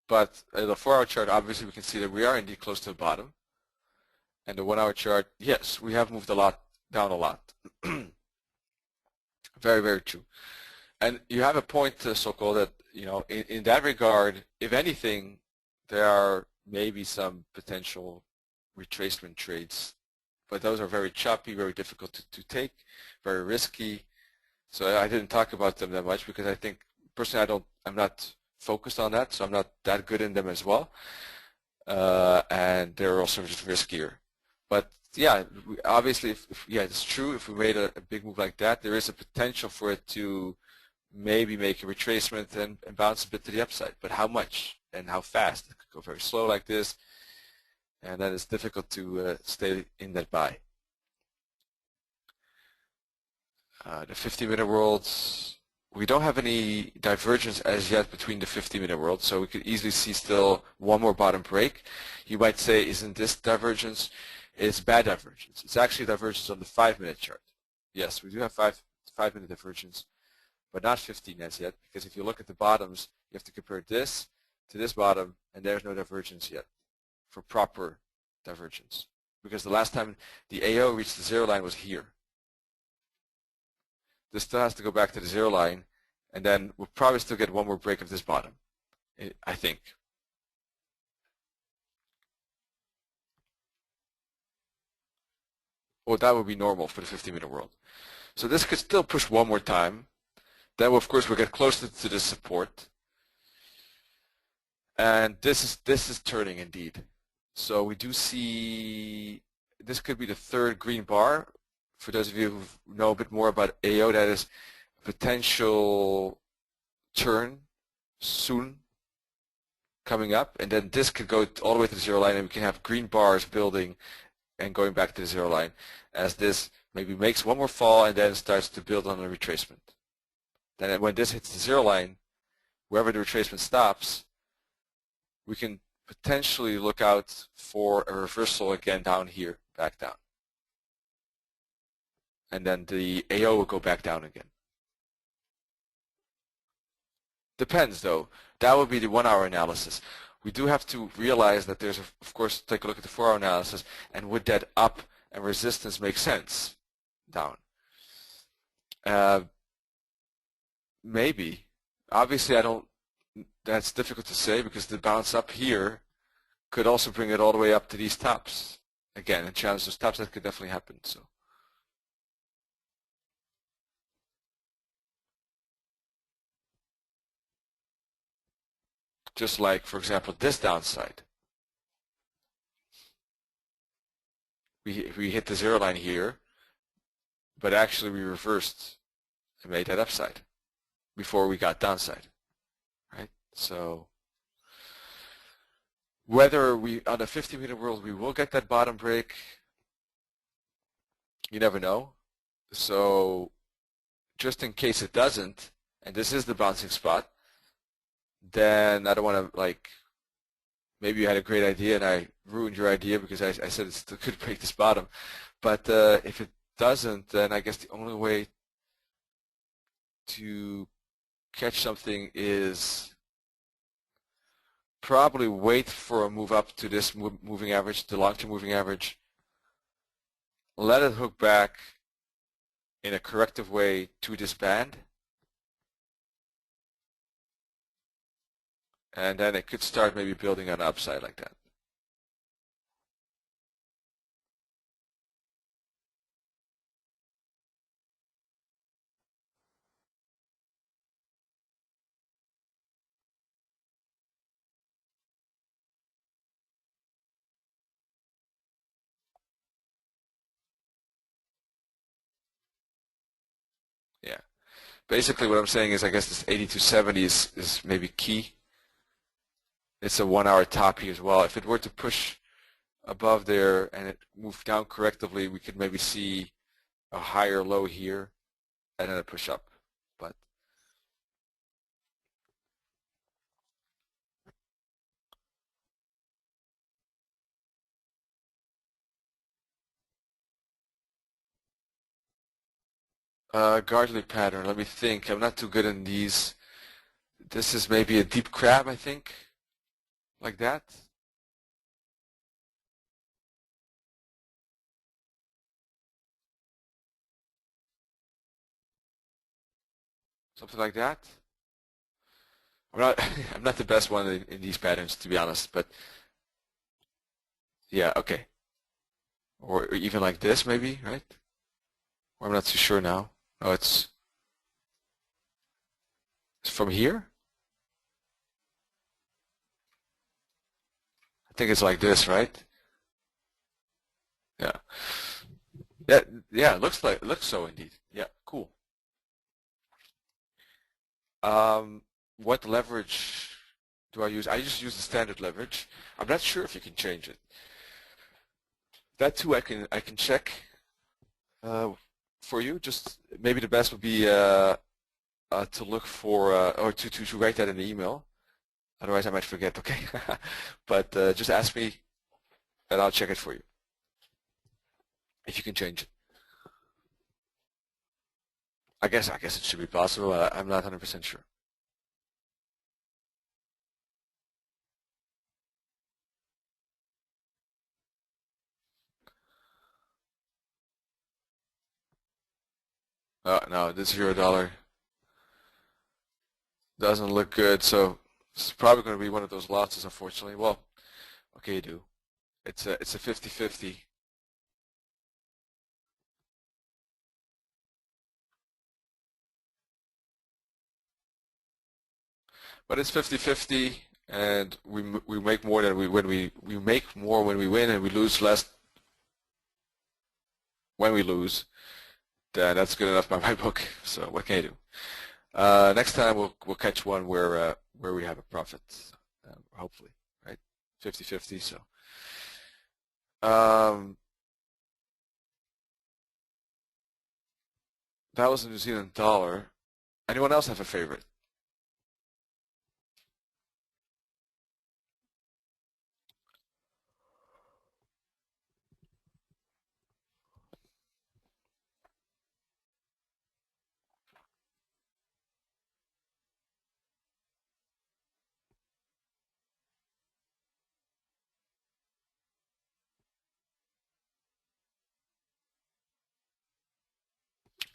But the 4-hour chart, obviously, we can see that we are indeed close to the bottom. And the 1-hour chart, yes, we have moved a lot down a lot. Very, very true. And you have a point, Sokol, that in that regard, if anything, there are maybe some potential retracement trades, but those are very choppy, very difficult to take, very risky. So I didn't talk about them that much because I think personally I'm not focused on that, so I'm not that good in them as well. And they're also just riskier. But yeah, obviously, yeah, it's true. If we made a big move like that, there is a potential for it to maybe make a retracement and bounce a bit to the upside. But how much and how fast? It could go very slow like this, and then it's difficult to stay in that buy. The 50-minute world, we don't have any divergence as yet between the 50-minute world, so we could easily see still one more bottom break. You might say, isn't this divergence? It's bad divergence. It's actually divergence on the 5-minute chart. Yes, we do have 5-minute divergence, but not 15 as yet, because if you look at the bottoms, you have to compare this to this bottom, and there's no divergence yet for proper divergence, because the last time the AO reached the zero line was here. This still has to go back to the zero line, and then we'll probably still get one more break of this bottom, I think. Well, that would be normal for the 50-minute world. So this could still push one more time. Then, of course, we'll get closer to the support. And this is turning indeed. So we do see this could be the third green bar. For those of you who know a bit more about AO, that is a potential turn soon coming up. And then this could go all the way to the zero line, and we can have green bars building and going back to the zero line as this maybe makes one more fall and then starts to build on a retracement. Then when this hits the zero line, wherever the retracement stops, we can potentially look out for a reversal again down here, back down. And then the AO will go back down again. Depends though. That would be the 1-hour analysis. We do have to realize that there's, of course, take a look at the 4-hour analysis, and would that up and resistance make sense down? Maybe. Obviously, that's difficult to say because the bounce up here could also bring it all the way up to these tops. Again, and challenge those tops, that could definitely happen. So. Just like, for example, this downside. We hit the zero line here, but actually we reversed and made that upside before we got downside, right? So whether we, on the 50-minute world, we will get that bottom break, you never know. So just in case it doesn't, and this is the bouncing spot, then I don't want to, like, maybe you had a great idea and I ruined your idea because I said it still could break this bottom. But if it doesn't, then I guess the only way to catch something is probably wait for a move up to this moving average, the long-term moving average, let it hook back in a corrective way to this band, and then it could start maybe building an upside like that. Yeah. Basically what I'm saying is I guess this 8270 is maybe key. It's a 1-hour top here as well. If it were to push above there and it moved down correctively, we could maybe see a higher low here and then a push up. But Gartley pattern, let me think. I'm not too good in these. This is maybe a deep crab, I think, like that. Something like that. I'm not I'm not the best one in these patterns, to be honest, but yeah, okay. Or even like this, maybe, right? Or I'm not too sure now. Oh, it's from here? I think it's like this, right? Yeah. Yeah, it looks so indeed. Yeah, cool. What leverage do I use? I just use the standard leverage. I'm not sure if you can change it. That too, I can check for you. Just maybe the best would be to look for or to write that in the email. Otherwise, I might forget. Okay, but just ask me, and I'll check it for you if you can change it. I guess it should be possible. I'm not 100% sure. No, this $0 doesn't look good, so it's probably going to be one of those losses, unfortunately. Well, okay, you do. It's a 50-50. But it's 50-50, and we make more than we make more when we win, and we lose less when we lose. Then that's good enough by my book. So what can you do? Next time we'll catch one where we have a profit, hopefully, right? 50-50. So that was the New Zealand dollar. Anyone else have a favorite?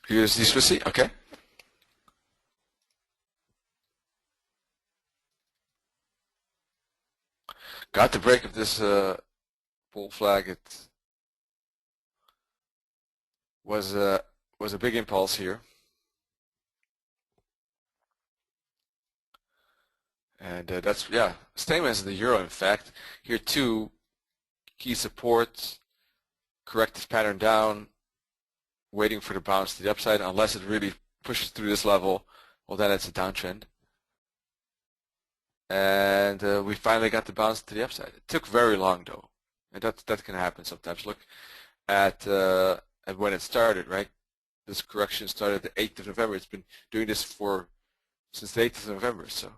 USD Swissy, okay. Got the break of this bull flag. It was a big impulse here, and that's same as the euro. In fact, here too, key support, corrective pattern down, waiting for the bounce to the upside. Unless it really pushes through this level, well, then it's a downtrend. And we finally got the bounce to the upside. It took very long though, and that can happen sometimes. Look at when it started, right? This correction started the 8th of November. It's been doing this since the 8th of November. So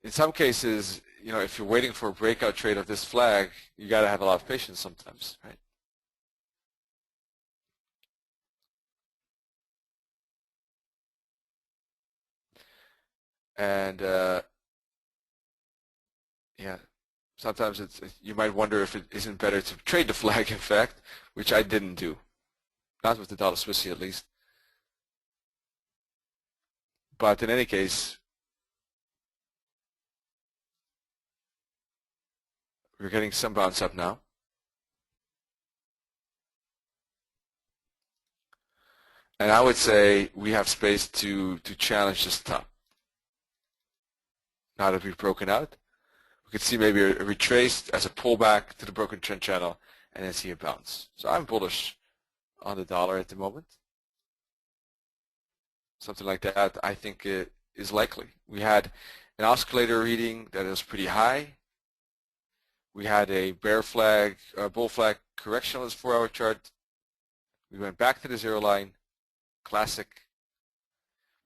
in some cases, if you're waiting for a breakout trade of this flag, you got to have a lot of patience sometimes, right? And yeah, sometimes you might wonder if it isn't better to trade the flag, in fact, which I didn't do, not with the dollar Swissy at least. But in any case, we're getting some bounce up now. And I would say we have space to challenge this top. Now that we've broken out, we could see maybe a retrace as a pullback to the broken trend channel and then see a bounce. So I'm bullish on the dollar at the moment. Something like that I think is likely. We had an oscillator reading that is pretty high. We had a bull flag correction on this 4-hour chart We went back to the zero line, classic.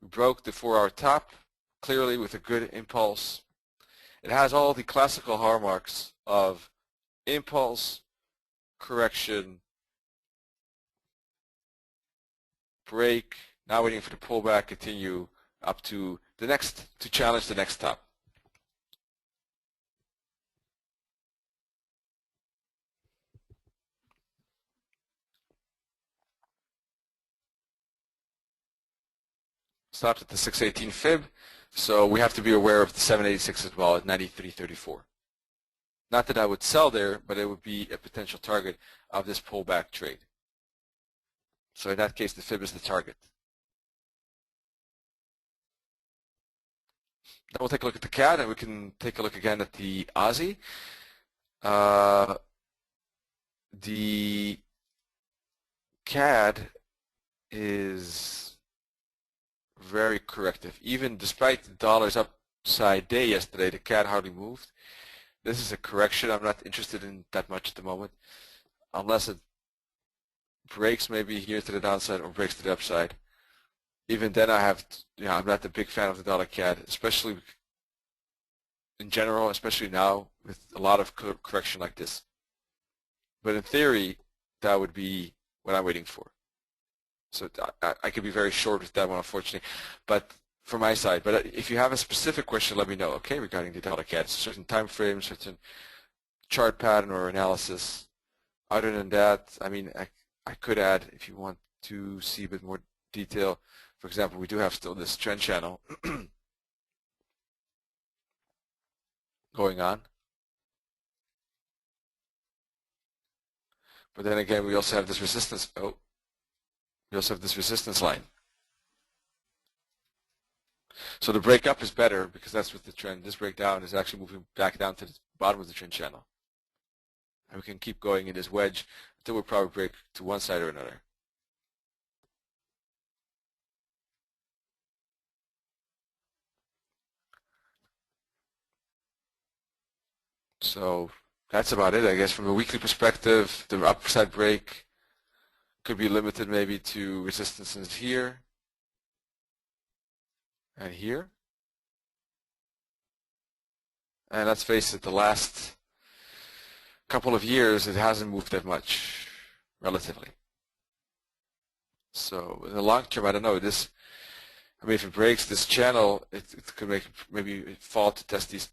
We broke the 4-hour top, clearly with a good impulse. It has all the classical hallmarks of impulse, correction, break, now waiting for the pullback, continue up to the next, to challenge the next top. Stopped at the 618 fib, so we have to be aware of the 786 as well at 93.34. Not that I would sell there, but it would be a potential target of this pullback trade. So in that case, the fib is the target. Now we'll take a look at the CAD, and we can take a look again at the Aussie. The CAD is very corrective. Even despite the dollar's upside day yesterday, the CAD hardly moved. This is a correction. I'm not interested in that much at the moment, unless it breaks maybe here to the downside or breaks to the upside. Even then, I'm not a big fan of the dollar CAD, especially in general, especially now with a lot of correction like this. But in theory, that would be what I'm waiting for. So I could be very short with that one, unfortunately, but from my side. But if you have a specific question, let me know, okay, regarding the dollar CAD, certain time frame, certain chart pattern or analysis. Other than that, I mean, I could add, if you want to see a bit more detail, for example, we do have still this trend channel going on. But then again, we also have this resistance. Oh, we also have this resistance line. So the break up is better because that's with the trend. This breakdown is actually moving back down to the bottom of the trend channel. And we can keep going in this wedge until we probably break to one side or another. So that's about it, I guess. From a weekly perspective, the upside break could be limited maybe to resistances here and here. And let's face it, the last couple of years, it hasn't moved that much, relatively. So in the long term, I don't know. I mean, if it breaks this channel, it could make maybe it fall to test these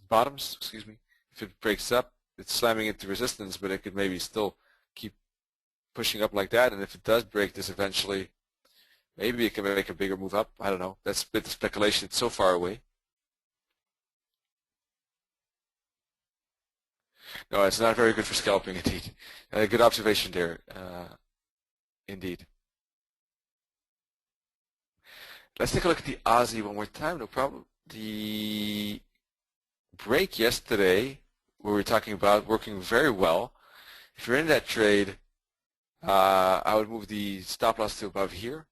bottoms. Excuse me. If it breaks up, it's slamming into resistance, but it could maybe still keep pushing up like that. And if it does break this eventually, maybe it can make a bigger move up. I don't know. That's a bit of speculation. It's so far away. No, it's not very good for scalping, indeed. Good observation there, indeed. Let's take a look at the Aussie one more time, no problem. The break yesterday, we were talking about working very well. If you're in that trade, I would move the stop loss to above here.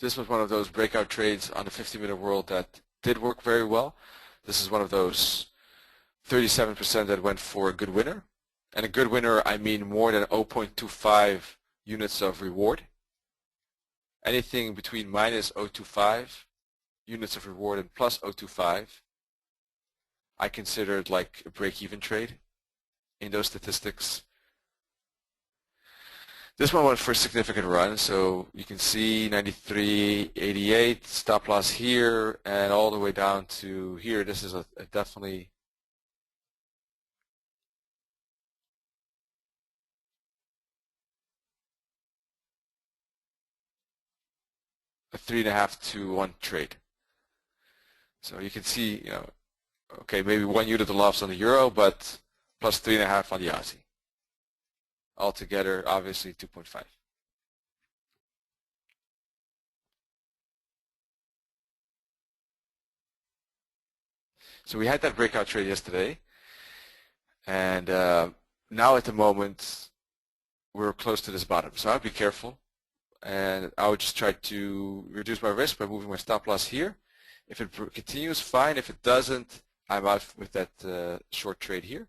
This was one of those breakout trades on the 50-minute world that did work very well. This is one of those 37% that went for a good winner. And a good winner, I mean more than 0.25 units of reward. Anything between minus 0.25 units of reward and plus 0.25, I considered like a break-even trade in those statistics. This one went for a significant run, so you can see 93.88, stop loss here, and all the way down to here. This is a definitely a 3.5 to 1 trade. So you can see, okay, maybe 1 unit of loss on the euro, but plus 3.5 on the Aussie. Altogether, obviously 2.5. So we had that breakout trade yesterday, and now at the moment we're close to this bottom. So I'd be careful, and I would just try to reduce my risk by moving my stop loss here. If it continues, fine. If it doesn't, I'm out with that short trade here.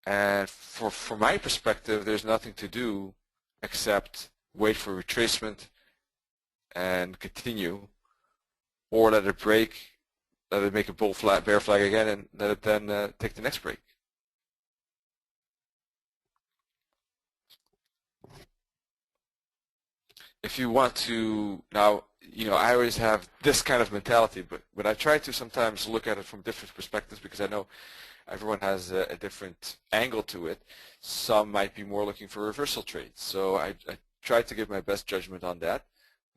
And from my perspective, there's nothing to do except wait for retracement and continue, or let it break, let it make a bear flag again, and let it then take the next break. If you want to, now, I always have this kind of mentality, but I try to sometimes look at it from different perspectives because I know everyone has a different angle to it. Some might be more looking for reversal trades. So I try to give my best judgment on that.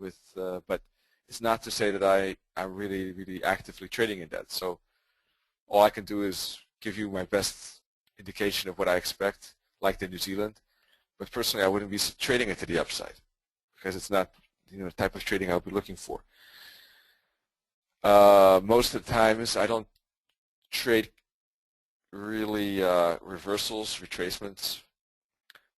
But it's not to say that I'm really, really actively trading in that. So all I can do is give you my best indication of what I expect, like the New Zealand. But personally, I wouldn't be trading it to the upside because it's not the type of trading I would be looking for. Most of the times, I don't trade really reversals, retracements.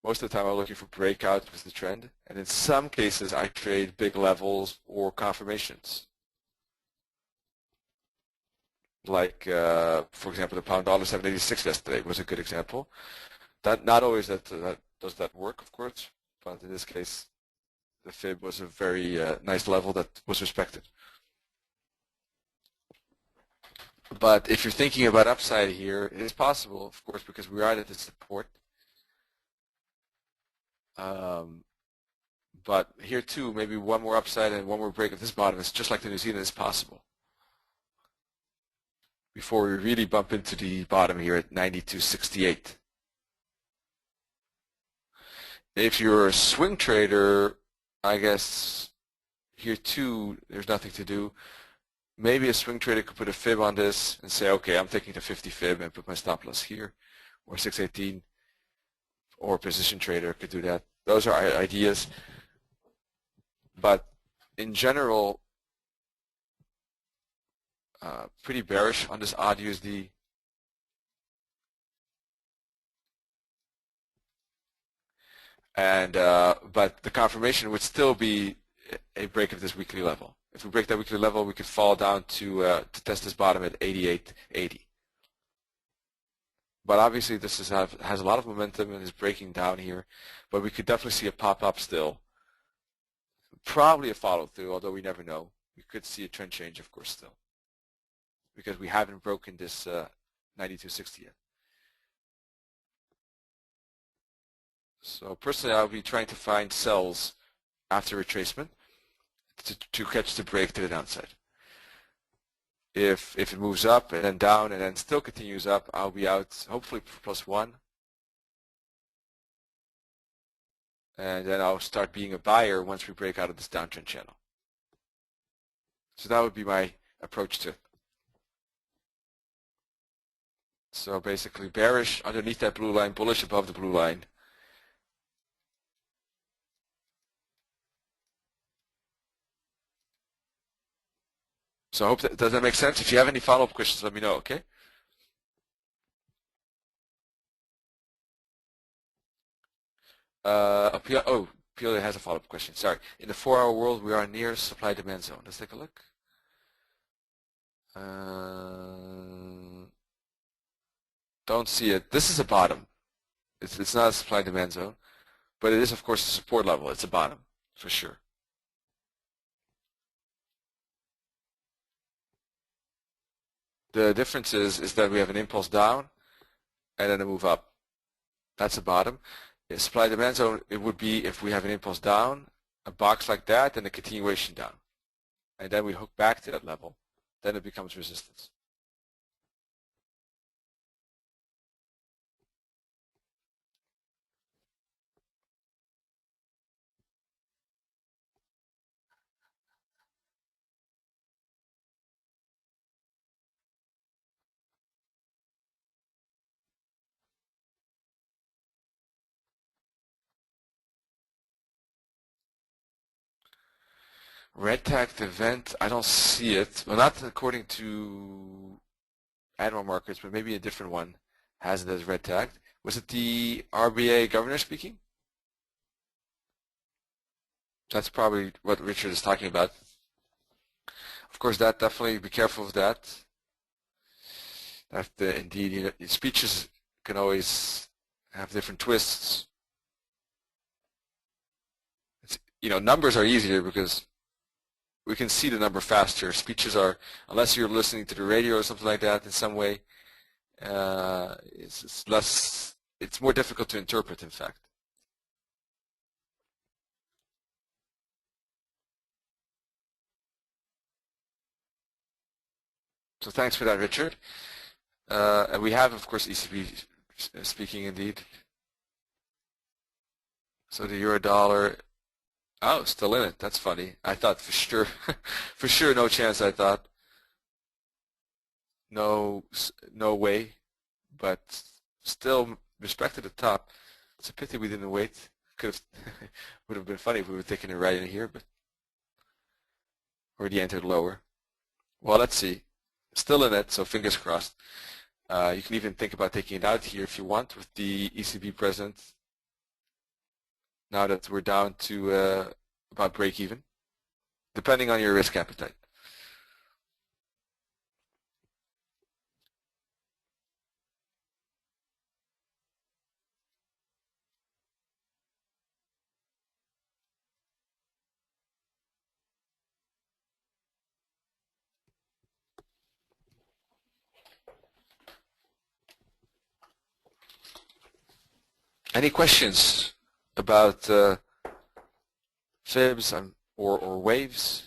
Most of the time I'm looking for breakout with the trend, and in some cases I trade big levels or confirmations. Like for example, the pound dollar 786 yesterday was a good example. That not always does that work, of course, but in this case the Fib was a very nice level that was respected. But if you're thinking about upside here, it is possible, of course, because we are at the support. But here too, maybe one more upside and one more break at this bottom. It's just like the New Zealand is possible. Before we really bump into the bottom here at 92.68. If you're a swing trader, I guess here too, there's nothing to do. Maybe a swing trader could put a fib on this and say, okay, I'm taking the 50 fib and put my stop loss here, or 618, or a position trader could do that. Those are ideas. But in general, pretty bearish on this odd USD. And but the confirmation would still be a break of this weekly level. If we break that weekly level, we could fall down to test this bottom at 88.80. But obviously, this has a lot of momentum and is breaking down here. But we could definitely see a pop-up still. Probably a follow-through, although we never know. We could see a trend change, of course, still, because we haven't broken this 92.60 yet. So personally, I'll be trying to find sells after retracement to catch the break to the downside. If it moves up and then down and then still continues up, I'll be out hopefully for +1. And then I'll start being a buyer once we break out of this downtrend channel. So that would be my approach to it. So basically bearish underneath that blue line, bullish above the blue line. So I hope does that make sense? If you have any follow-up questions, let me know, okay? Pia has a follow-up question. Sorry. In the 4-hour world, we are near supply-demand zone. Let's take a look. Don't see it. This is a bottom. It's not a supply-demand zone, but it is, of course, a support level. It's a bottom, for sure. The difference is that we have an impulse down and then a move up. That's a bottom. A supply-demand zone, it would be if we have an impulse down, a box like that, and a continuation down. And then we hook back to that level. Then it becomes resistance. Red tagged event, I don't see it. Well, not according to Admiral Markets, but maybe a different one has it as red tagged. Was it the RBA governor speaking? That's probably what Richard is talking about. Of course, that definitely be careful of that. Indeed, speeches can always have different twists. Numbers are easier because we can see the number faster. Speeches are, unless you're listening to the radio or something like that in some way, it's more difficult to interpret, in fact. So thanks for that, Richard. And we have, of course, ECB speaking indeed. So the euro dollar, oh, still in it. That's funny. I thought for sure, no chance. I thought, no way, but still respect at the top. It's a pity we didn't wait. Would have been funny if we were taking it right in here, but already entered lower. Well, let's see. Still in it, so fingers crossed. You can even think about taking it out here if you want with the ECB president. Now that we're down to about break even, depending on your risk appetite. Any questions about fibs or waves?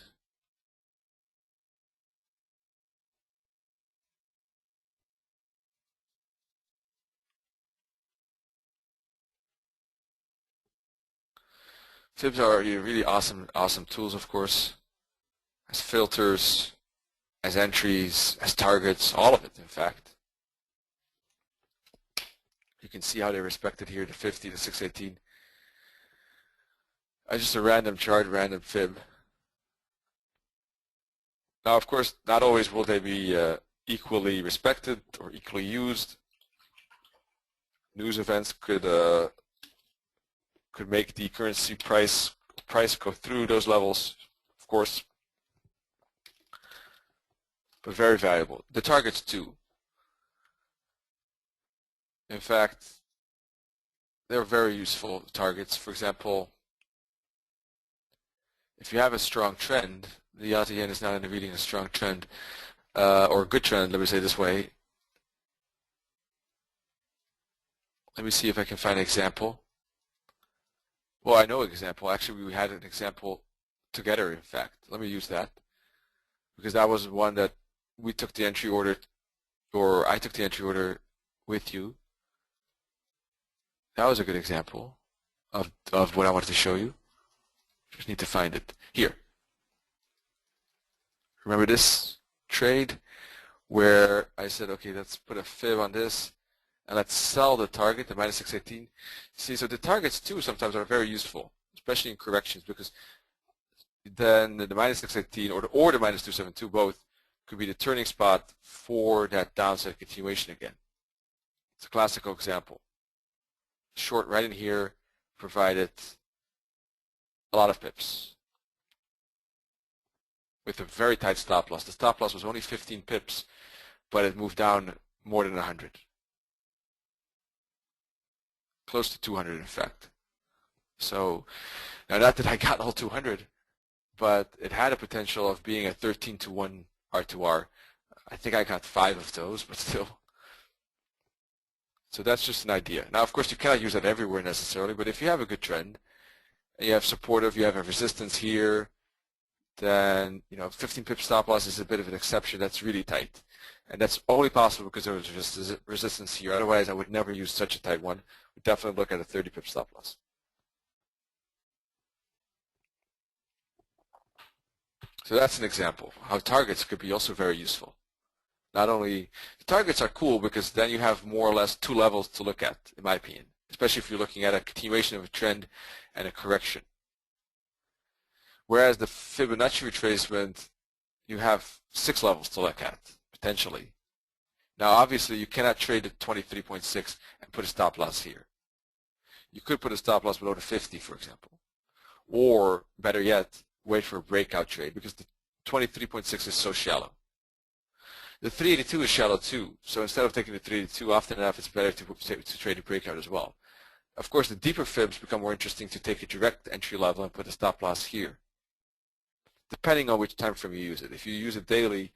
Fibs are really awesome tools, of course, as filters, as entries, as targets, all of it, in fact. You can see how they're respected here, the 50, the 618. Just a random chart, random fib. Now, of course, not always will they be equally respected or equally used. News events could make the currency price go through those levels, of course, but very valuable. The targets too. In fact, they're very useful targets. For example, if you have a strong trend, the Aussie yen is now indicating a strong trend, or a good trend, let me say this way. Let me see if I can find an example. Well, I know an example. Actually, we had an example together, in fact. Let me use that, because that was one that we took the entry order, or I took the entry order with you. That was a good example of what I wanted to show you. Just need to find it. Here. Remember this trade where I said, okay, let's put a fib on this and let's sell the target, the minus 618. See, so the targets too sometimes are very useful, especially in corrections, because then the minus 618 or the minus 272 both could be the turning spot for that downside continuation again. It's a classical example. Short right in here provided a lot of pips with a very tight stop loss. The stop loss was only 15 pips, but it moved down more than 100. Close to 200, in fact. So, now not that I got all 200, but it had a potential of being a 13-to-1 R2R. I think I got 5 of those, but still. So that's just an idea. Now, of course, you cannot use that everywhere necessarily, but if you have a good trend, and you have supportive, you have a resistance here, then 15 pip stop loss is a bit of an exception. That's really tight, and that's only possible because there was resistance here. Otherwise, I would never use such a tight one. We'd definitely look at a 30 pip stop loss. So that's an example how targets could be also very useful. Not only the targets are cool because then you have more or less 2 levels to look at, in my opinion, especially if you're looking at a continuation of a trend and a correction. Whereas the Fibonacci retracement, you have 6 levels to look at, potentially. Now, obviously, you cannot trade at 23.6 and put a stop loss here. You could put a stop loss below the 50, for example. Or, better yet, wait for a breakout trade, because the 23.6 is so shallow. The 382 is shallow too, so instead of taking the 382, often enough it's better to trade a breakout as well. Of course, the deeper fibs become more interesting to take a direct entry level and put a stop loss here, depending on which time frame you use it. If you use it daily,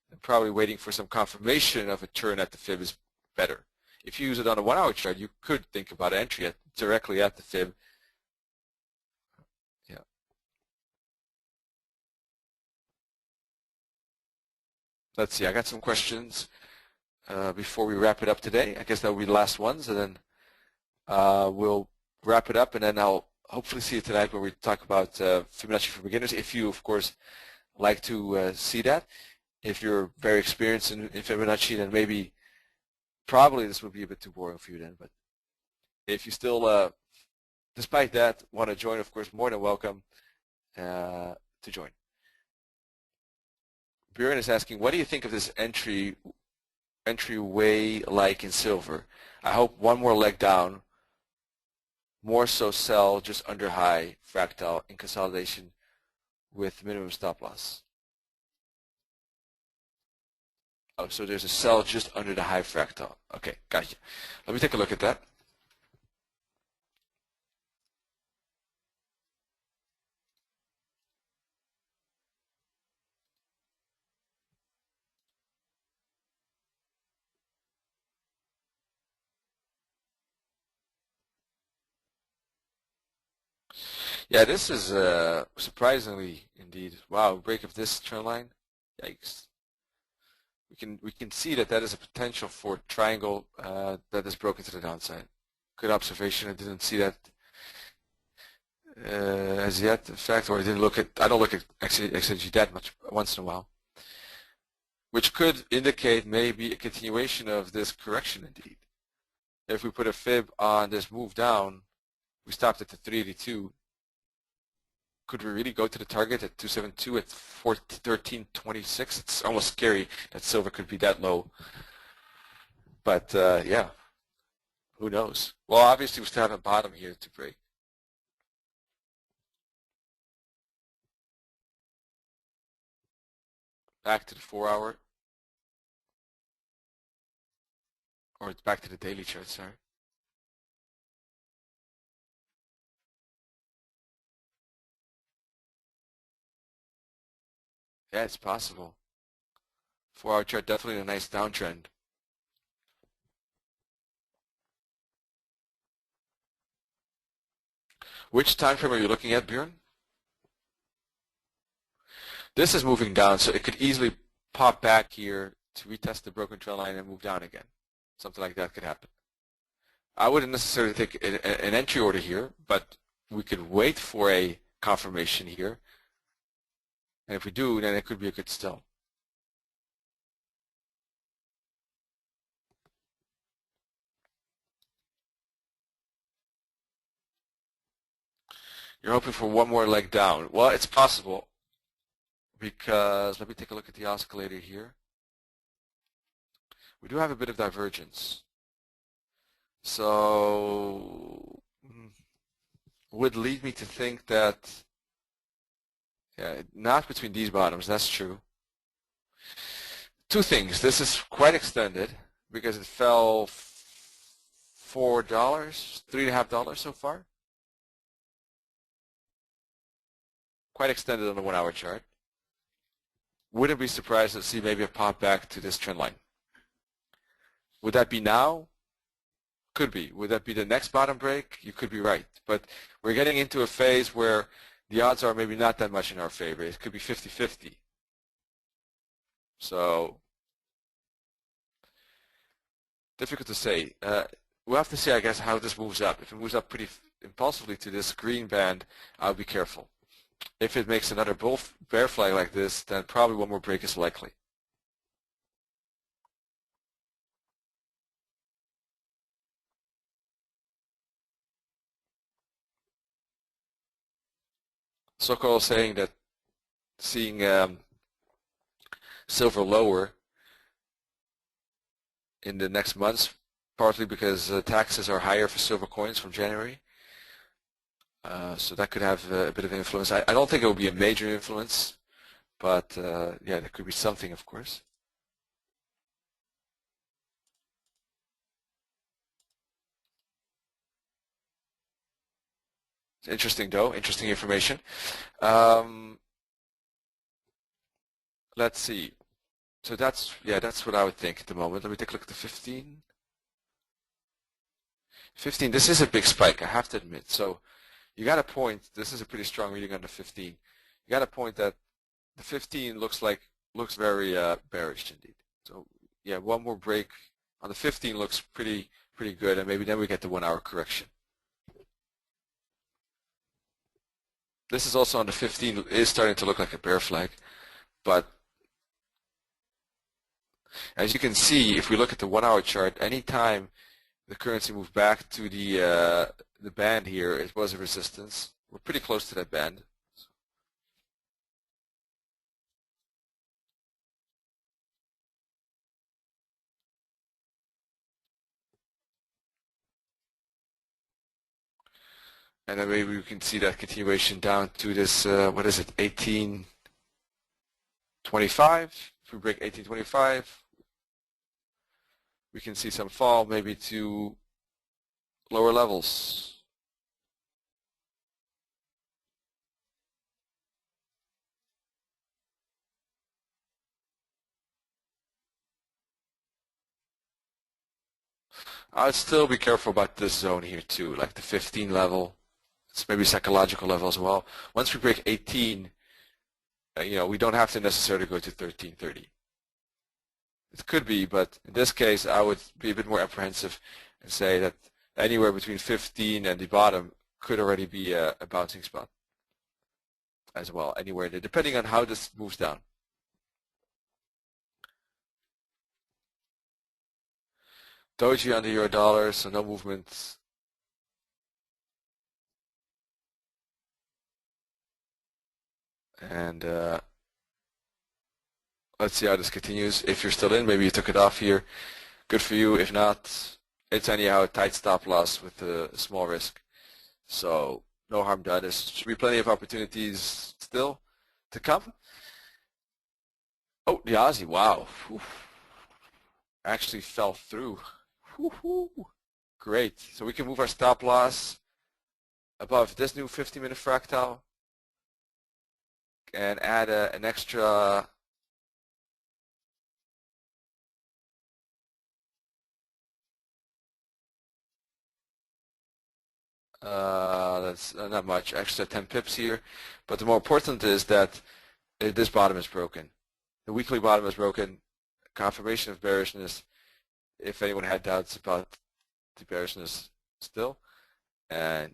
then probably waiting for some confirmation of a turn at the fib is better. If you use it on a 1 hour chart, you could think about entry directly at the fib. Yeah. Let's see, I got some questions before we wrap it up today. I guess that will be the last ones, and then we'll wrap it up, and then I'll hopefully see you tonight where we talk about Fibonacci for beginners, if you, of course, like to see that. If you're very experienced in Fibonacci, then probably this would be a bit too boring for you then. But if you still, despite that, want to join, of course, more than welcome to join. Björn is asking, what do you think of this entryway like in silver? I hope one more leg down, more so sell just under high fractal in consolidation with minimum stop loss. Oh, so there's a sell just under the high fractal. Okay, gotcha. Let me take a look at that. Yeah, this is surprisingly indeed. Wow, break of this trend line. Yikes. We can see that is a potential for triangle that is broken to the downside. Good observation. I didn't see that as yet. In fact, or I don't look at XNG that much once in a while, which could indicate maybe a continuation of this correction indeed. If we put a fib on this move down, we stopped at the 382. Could we really go to the target at 272 at 1326? It's almost scary that silver could be that low. But yeah, who knows? Well, obviously we still have a bottom here to break. Back to the 4 hour. Or it's back to the daily chart, sorry. Yeah, it's possible. 4 hour chart, definitely a nice downtrend. Which time frame are you looking at, Björn? This is moving down, so it could easily pop back here to retest the broken trend line and move down again. Something like that could happen. I wouldn't necessarily take an entry order here, but we could wait for a confirmation here. And if we do, then it could be a good sell. You're hoping for one more leg down. Well, it's possible because let me take a look at the oscillator here. We do have a bit of divergence. So would lead me to think that not between these bottoms, that's true. Two things. This is quite extended because it fell $4, $3.50 so far. Quite extended on the 1 hour chart. Wouldn't be surprised to see maybe a pop back to this trend line. Would that be now? Could be. Would that be the next bottom break? You could be right. But we're getting into a phase where the odds are maybe not that much in our favor. It could be 50-50. So difficult to say. We'll have to see, I guess, how this moves up. If it moves up pretty impulsively to this green band, I'll be careful. If it makes another bear flag like this, then probably one more break is likely. Sokol is saying that seeing silver lower in the next months, partly because taxes are higher for silver coins from January. So that could have a bit of influence. I don't think it will be a major influence, But yeah, there could be something, of course. It's interesting, though. Interesting information. Let's see. So that's what I would think at the moment. Let me take a look at the 15. 15. This is a big spike, I have to admit. So you got a point. This is a pretty strong reading on the 15. You got a point that the 15 looks very bearish indeed. So yeah, one more break on the 15 looks pretty good, and maybe then we get the 1 hour correction. This is also on the 15 is starting to look like a bear flag, but as you can see, if we look at the 1 hour chart, anytime the currency moved back to the band here, it was a resistance. We're pretty close to that band. And then maybe we can see that continuation down to this, what is it, 1825. If we break 1825, we can see some fall maybe to lower levels. I'd still be careful about this zone here too, like the 15 level. It's maybe psychological level as well. Once we break 18, we don't have to necessarily go to 1330. It could be, but in this case, I would be a bit more apprehensive and say that anywhere between 15 and the bottom could already be a bouncing spot as well, anywhere there, depending on how this moves down. Doji under euro dollar, so no movement. And let's see how this continues. If you're still in, maybe you took it off here. Good for you. If not, it's anyhow a tight stop loss with a small risk. So no harm done. There should be plenty of opportunities still to come. Oh, the Aussie, wow. Whew. Actually fell through. Woo-hoo. Great. So we can move our stop loss above this new 50-minute fractal and add an extra that's not much, extra 10 pips here. But the more important is that this bottom is broken. The weekly bottom is broken. Confirmation of bearishness, if anyone had doubts about the bearishness still. And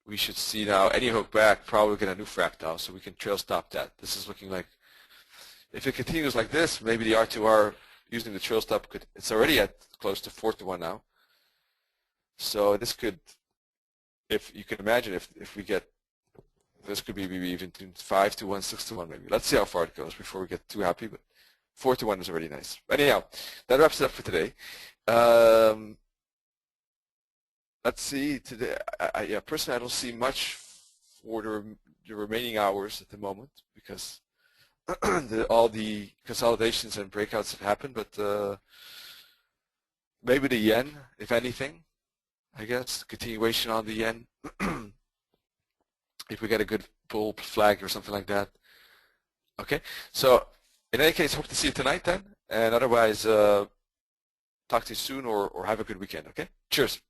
we should see now any hook back, probably get a new fractal, so we can trail stop that. This is looking like, if it continues like this, maybe the R2R using the trail stop could, it's already at close to 4-1 now. So this could, if you can imagine, if we get, this could be maybe even 5-1, 6-1 maybe. Let's see how far it goes before we get too happy, but 4-1 is already nice. Anyhow, that wraps it up for today. Let's see, today, yeah, personally I don't see much for the remaining hours at the moment because all the consolidations and breakouts have happened, but maybe the yen, if anything, I guess, continuation on the yen. If we get a good bull flag or something like that. Okay, so in any case, hope to see you tonight then, and otherwise, talk to you soon or have a good weekend, okay? Cheers.